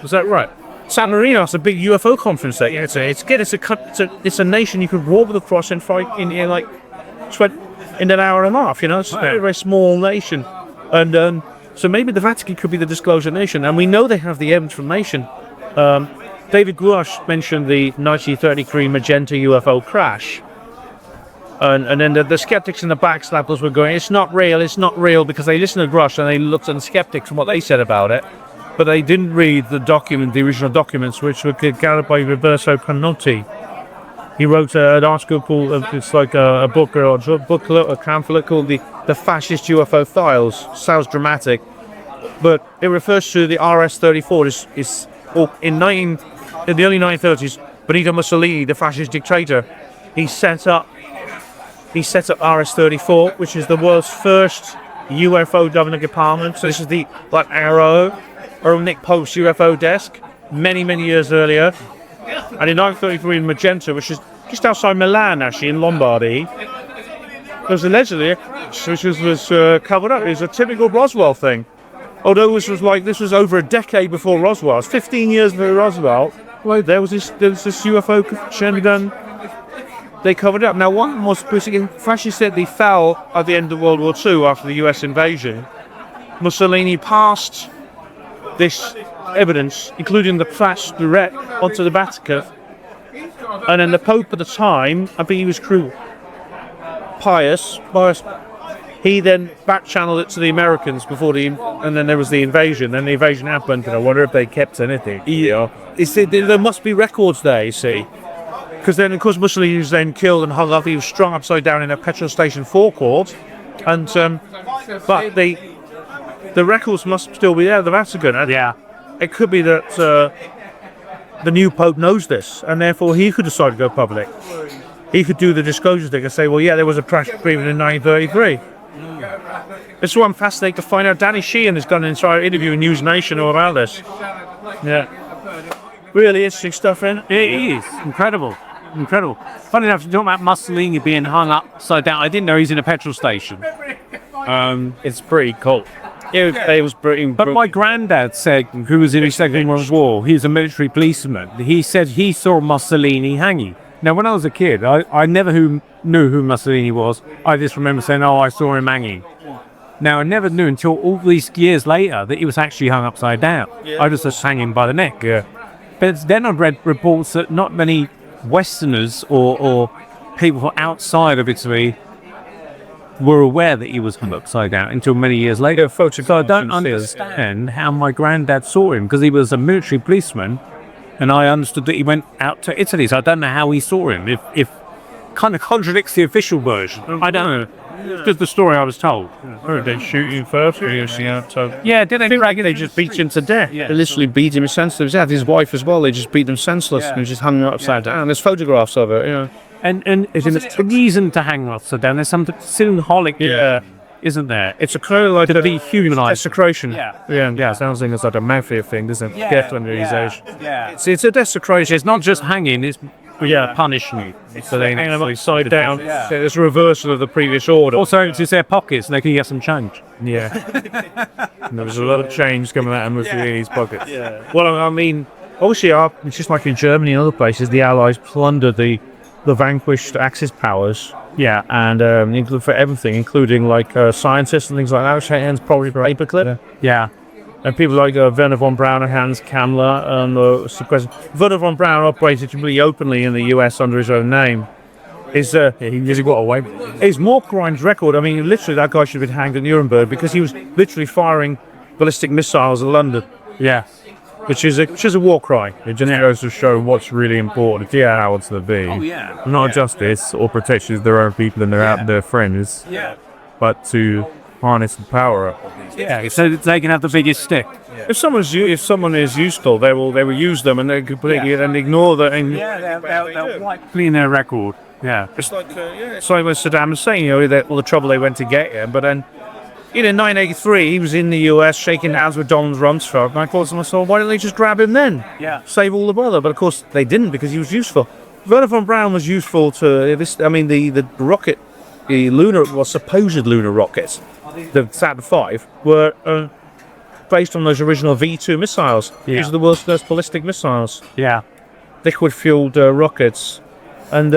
Was that right? San Marino has a big UFO conference there. Yeah, it's a nation you could walk across and fight in an hour and a half. It's a very, very small nation, and so maybe the Vatican could be the disclosure nation. And we know they have the information. David Grush mentioned the 1933 Magenta UFO crash, and then the skeptics and the backslappers were going, "It's not real," because they listened to Grush and they looked at the skeptics and what they said about it. But they didn't read the original documents, which were gathered by Roberto Canotti. He wrote an article called, it's like a booklet, a pamphlet called the Fascist UFO Files. Sounds dramatic, but it refers to the RS-34. In the early 1930s, Benito Mussolini, the fascist dictator, he set up RS-34, which is the world's first UFO governing department. So this is the Arrow. Or Nick Post's UFO desk many years earlier, and in 1933 in Magenta, which is just outside Milan, actually in Lombardy, there was allegedly which was covered up. It was a typical Roswell thing, although this was over a decade before Roswell. It's 15 years before Roswell. Well, there was this UFO connection. They covered it up. Now, one was basically, fascists said they fell at the end of World War II after the US invasion. Mussolini passed this evidence, including the flash direct, onto the Vatican, and then the Pope at the time, I think he was pious, he then back-channeled it to the Americans and then there was the invasion. Then the invasion happened, and I wonder if they kept anything. Yeah, there must be records there, you see, because then of course Mussolini was then killed and hung up. He was strung upside down in a petrol station forecourt, and but the records must still be there, the Vatican. Yeah. It could be that the new Pope knows this, and therefore he could decide to go public. He could do the disclosure thing and say, well, yeah, there was a crash agreement in 1933. This is why I'm fascinated to find out. Danny Sheehan has done an entire interview in News Nation all about this. Yeah. Really interesting stuff, in it? It is incredible. Funny enough, you're talking about Mussolini being hung upside down. I didn't know he's in a petrol station. It's pretty cool. It was pretty. But my granddad said, who was in the Second World War, he was a military policeman. He said he saw Mussolini hanging. Now, when I was a kid, I never knew who Mussolini was. I just remember saying, oh, I saw him hanging. Now, I never knew until all these years later that he was actually hung upside down. I just was hanging by the neck. Yeah. But then I've read reports that not many Westerners or people from outside of Italy were aware that he was hung upside down until many years later. So I don't understand how my granddad saw him, because he was a military policeman, and I understood that he went out to Italy. So I don't know how he saw him. If kind of contradicts the official version. I don't know. It's just the story I was told. They shoot you first, or you see out. Yeah, did they drag him? They just beat him to death. Yeah. They literally beat him senseless. Yeah, his wife as well. They just beat them senseless and just hung him upside down. There's photographs of it. Yeah. And is it a reason to hang upside down? There's something symbolic, isn't there? It's a kind of like to dehumanize. desecration. Yeah. Sounds like it's like a mafia thing, doesn't it? Yeah. It's a desecration. It's not just hanging, it's punishment. So they hang them upside down. Yeah. It's a reversal of the previous order. Also, it's their pockets, and they can get some change. Yeah. And there was a lot of change coming out of Mussolini's pockets. Yeah. Well, I mean, obviously, it's just like in Germany and other places, the Allies plundered the vanquished Axis powers. Yeah. And for everything, including like scientists and things like that, which hands probably for paperclip. Yeah. And people like Werner von Braun and Hans Kammler and Werner von Braun operated completely openly in the US under his own name. He got away with it. His war crimes record, I mean, literally that guy should have been hanged at Nuremberg because he was literally firing ballistic missiles at London. Yeah. Which is a war crime. It just goes to show what's really important to powers that be. Oh, yeah. Not justice or protection of their own people and their friends, but to harness the power up. Yeah, so that they can have the biggest stick. Yeah. If someone is useful, they will use them and they completely and ignore that. And they'll wipe clean their record. Yeah. It's like what Saddam was saying, all the trouble they went to get him, but then. In 1983, he was in the US shaking hands with Donald Rumsfeld, and I thought to myself, why didn't they just grab him then? Yeah. Save all the bother. But of course, they didn't because he was useful. Werner von Braun was useful to this. I mean, the rocket, supposed lunar rockets, the Saturn V, were based on those original V2 missiles. Yeah. These are the world's first ballistic missiles. Yeah. Liquid-fueled rockets. And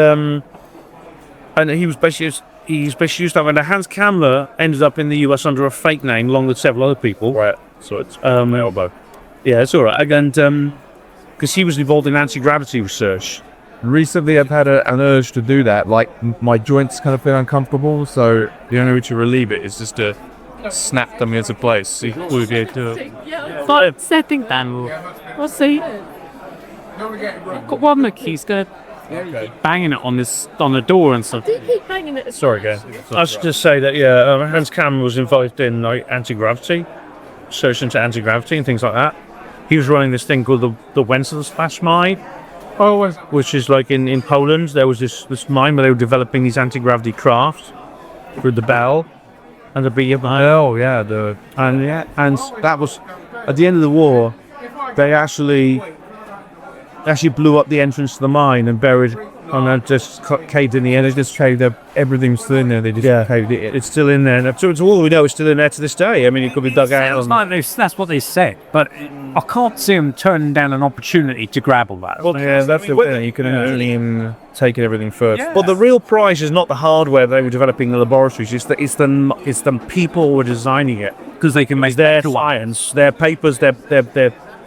he was basically... He's basically used that when Hans Kammler ended up in the US under a fake name, along with several other people. Right. So it's elbow. Yeah, it's all right. And because he was involved in anti-gravity research. Recently, I've had an urge to do that. Like my joints kind of feel uncomfortable, so the only way to relieve it is just to snap them into place. See, we'll be able to. But setting them, we'll see. Got one look, he's gonna. Banging it on the door and stuff. Keep banging it. Sorry, guys. I should just say that Hans Kammler was involved in anti-gravity, research into anti-gravity and things like that. He was running this thing called the Wenceslas mine. Which is like in Poland. There was this mine where they were developing these anti-gravity crafts through the Bell and the B behind. Oh yeah, and that was at the end of the war. They actually blew up the entrance to the mine and buried, and then just caved in the end. They just caved up. everything's still in there. They just caved it in. It's still in there. And to all we know, it's still in there to this day. I mean, it could be dug out. That's what they said, but I can't see them turning down an opportunity to grab all that. Well, yeah, that's the thing. You can only take everything first. Well, the real prize is not the hardware they were developing in the laboratories. It's the people who were designing it, because they can make their science, their papers, their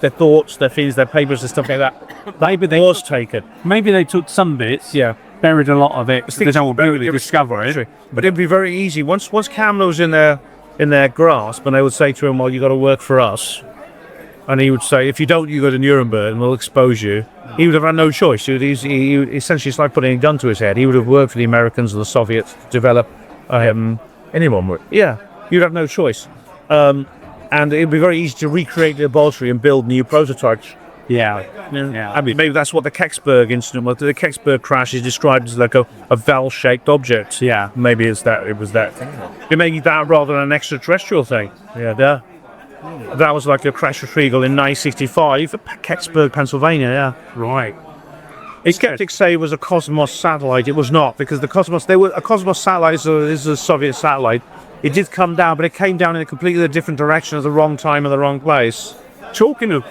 thoughts, their feelings, their papers and stuff like that. Maybe they was taken. Maybe they took some bits, buried a lot of it. They don't really discover it. But it'd be very easy once Kammler was in their grasp, and they would say to him, "Well, you got to work for us," and he would say, "If you don't, you go to Nuremberg, and we'll expose you." He would have had no choice. He essentially, it's like putting a gun to his head. He would have worked for the Americans or the Soviets to develop. Anyone would. Yeah, you'd have no choice. And it'd be very easy to recreate the laboratory and build new prototypes. Yeah. I mean, maybe that's what the Kecksburg incident was. The Kecksburg crash is described as like a valve-shaped object. Yeah. Maybe it was that. It may be that rather than an extraterrestrial thing. Yeah. That was like a crash retrieval in 1965 at Kecksburg, Pennsylvania. Yeah. Right. Skeptics say it was a Cosmos satellite. It was not, because a Cosmos satellite is a Soviet satellite. It did come down, but it came down in a completely different direction at the wrong time and the wrong place. Talking of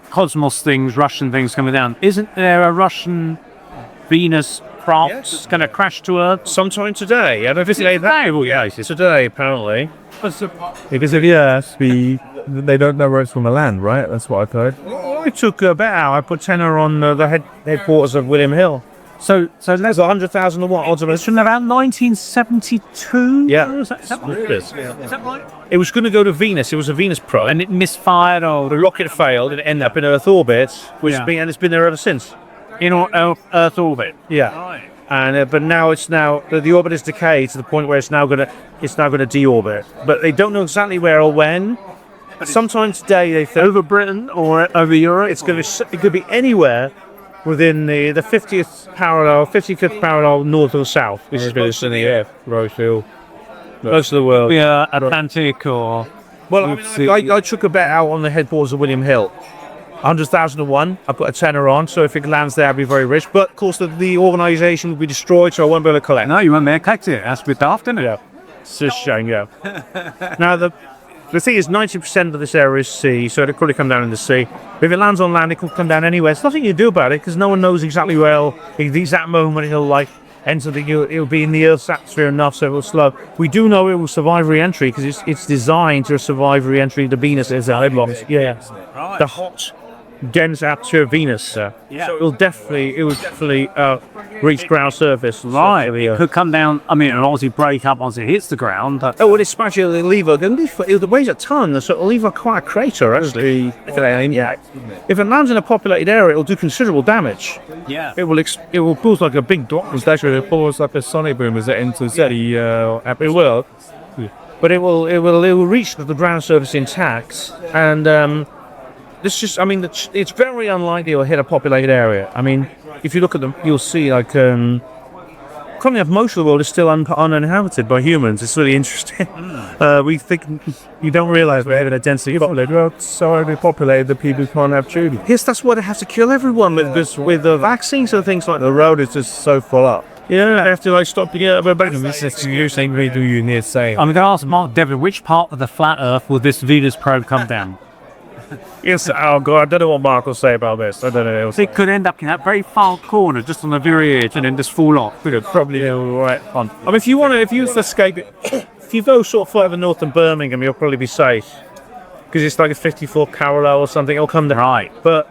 Cosmos things, Russian things coming down, isn't there a Russian Venus craft going to crash to Earth sometime today? I don't know if it's today. Well, yeah, it's today apparently. Because they don't know where it's from the land, right? That's what I've heard. It took about an hour. I put tenner on the headquarters of William Hill. So there's 100,000 odds of it. Around 1972? Yeah. Is that right? It was going to go to Venus. It was a Venus probe. And it misfired, or the rocket failed and it ended up in Earth orbit, and it's been there ever since. In Earth orbit? Yeah. Right. And but now the orbit is decayed to the point where it's now going to deorbit. But they don't know exactly where or when. Sometime today, they think. Over Britain or over Europe? It could be anywhere within the 55th parallel north or south, which is really in the air. Rosehill. Most of the world. Yeah, Atlantic or... Well, I took a bet out on the headquarters of William Hill. 100,001. I put a tenner on, so if it lands there, I'll be very rich. But of course, the organisation will be destroyed, so I won't be able to collect. No, you won't be able to collect it. That's a bit daft, isn't it? Yeah. It's just a shame, yeah. Now, the thing is, 90% of this area is sea, so it'll probably come down in the sea. But if it lands on land, it could come down anywhere. There's nothing you can do about it, because no one knows exactly where the exact moment it'll enter it'll be in the Earth's atmosphere enough, so it will slow. We do know it will survive re-entry, because it's designed to survive re-entry to Venus as a headbox. Yeah. Right. The hot, dense atmosphere of Venus. So it will definitely reach ground surface. Right. It could come down. I mean, it'll obviously break up once it hits the ground. But when it smashes, it'll leave it weighs a ton, so it'll leave quite a crater, actually. Yeah. If it lands in a populated area, it'll do considerable damage. Yeah. It will cause like a big dot. It's actually it pulls like a sonic boom as it enters the It will. But it will reach the ground surface intact, and it's very unlikely it'll hit a populated area. I mean, if you look at them, you'll see currently most of the world is still uninhabited by humans. It's really interesting. We think you don't realise we're having a density populated. Well, so overpopulated that people can't have children. Yes, that's why they have to kill everyone with the vaccines and things like that. The road is just so full up. Yeah, they have to stop to get up. This is usually really you near saying. I'm going to ask Mark Devlin, which part of the flat Earth will this Venus probe come down? Yes, oh God, I don't know what Mark will say about this. I don't know. It could end up in that very far corner, just on the very edge, and then just fall off. Probably right on. I mean, if you escape it, if you go sort of further north than Birmingham, you'll probably be safe, because it's like a 54 parallel or something. It'll come down. Right. But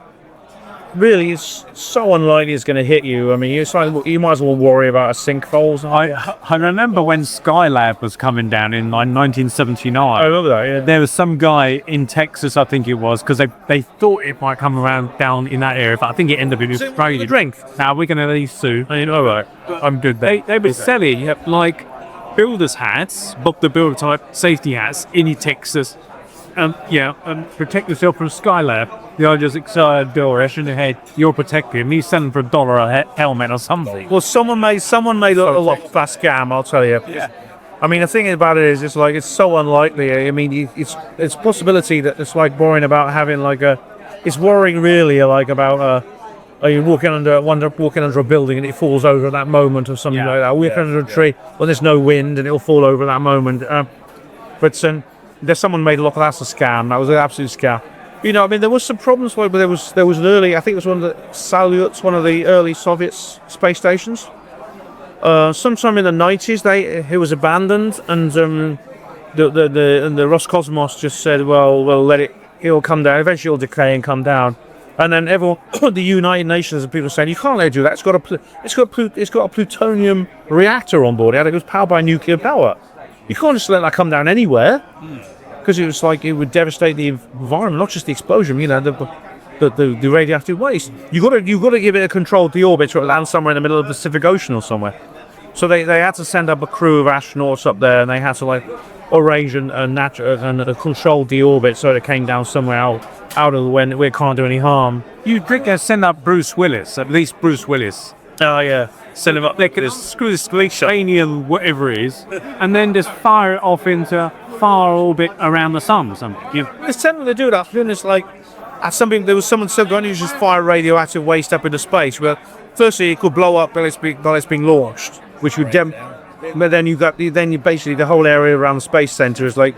really, it's so unlikely it's going to hit you. I mean, you might as well worry about a sinkhole. I remember when Skylab was coming down in 1979. I remember that, yeah. There was some guy in Texas, I think it was, because they thought it might come around down in that area, but I think it ended up in Australia. Drink. Now we're going to leave Sue. All right. I'm good there. They were selling like builder's hats, Bob the Builder type safety hats in Texas. And protect yourself from Skylab. The idea is excited door in the head. You're protected. And he's selling for $1 a helmet or something. Well, someone made a lot of that scam. I'll tell you. Yeah. I mean, the thing about it is, it's so unlikely. I mean, it's possibility that it's like worrying about having it's worrying really about you're walking under a building and it falls over at that moment or something like that. Walking under a tree when there's no wind and it'll fall over at that moment. There's someone made a lot of that's a scam. That was an absolute scam. I mean, there was some problems. But there was an early. I think it was one of the Salyuts, one of the early Soviet space stations. Sometime in the 90s, it was abandoned, and the Roscosmos just said, "Well, let it. It'll come down. Eventually, it'll decay and come down." And then everyone, the United Nations, and people saying, "You can't let it do that. It's got a plutonium reactor on board. It was powered by nuclear power. You can't just let that come down anywhere." Because it was it would devastate the environment, not just the explosion, the radioactive waste. You got to give it a controlled deorbit, or it lands somewhere in the middle of the Pacific Ocean or somewhere. So they had to send up a crew of astronauts up there, and they had to arranged and controlled the orbit so it came down somewhere out of the way where it can't do any harm. You'd think they'd send up Bruce Willis, at least Bruce Willis. Oh yeah, send them up there, screw this glacier, alien, whatever it is, and then just fire it off into far orbit around the sun or something. It's tempting to do that. It's like, there was someone so going to just fire radioactive waste up into space. Well, firstly, it could blow up while it's being launched, which would but then you basically the whole area around the space center is like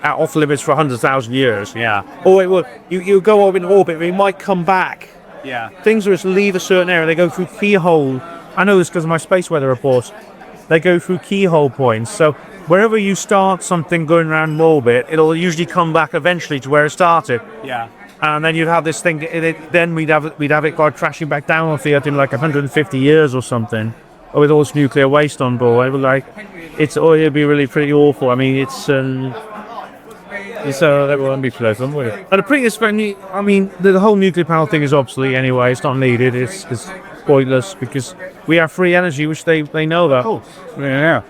off limits for 100,000 years. Yeah. Or it will you go up in orbit, but it might come back. Yeah. Things just leave a certain area. They go through keyhole. I know this because of my space weather reports. They go through keyhole points. So wherever you start something going around in orbit, it'll usually come back eventually to where it started. Yeah. And then you'd have this thing. Then we'd have it go crashing back down on the Earth in like 150 years or something, or with all this nuclear waste on board. It would it'd be really pretty awful. I mean, that won't be pleasant, will it? and the whole nuclear power thing is obsolete anyway. It's not needed. It's pointless because we have free energy, which they know that. Yeah.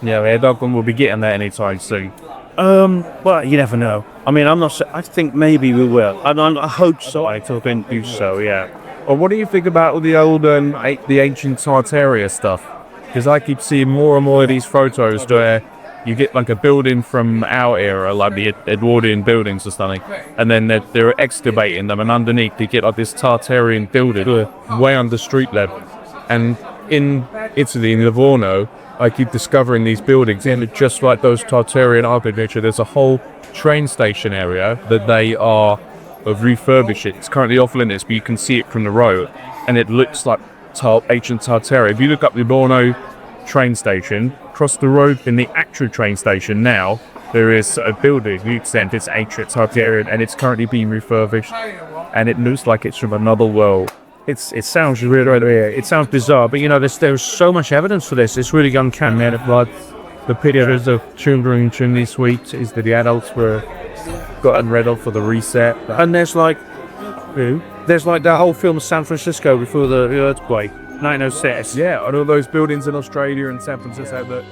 Yeah, the Dogman will be getting that anytime soon. But you never know. I mean, I think maybe we will. And I hope so. I think do so. Yeah. Or what do you think about all the old, the ancient Tartaria stuff? Because I keep seeing more and more of these photos where you get like a building from our era, like the Edwardian buildings or something, and then they're excavating them, and underneath you get like this Tartarian building way under street level. And in Italy, in Livorno, I keep discovering these buildings, and just like those Tartarian architecture, there's a whole train station area that they are refurbishing. It's currently off limits, but you can see it from the road, and it looks like ancient Tartaria. If you look up Livorno train station, across the road in the actual train station now, there is a building, the extent it's ancient Tartarian, and it's currently being refurbished, and it looks like it's from another world. It sounds really, it sounds bizarre, but there's so much evidence for this. It's really uncanny. The pictures of children in chimney sweeps is that the adults were gotten rid of for the reset. And there's like that whole film of San Francisco before the earthquake, 1906. Yeah, and all those buildings in Australia and San Francisco that.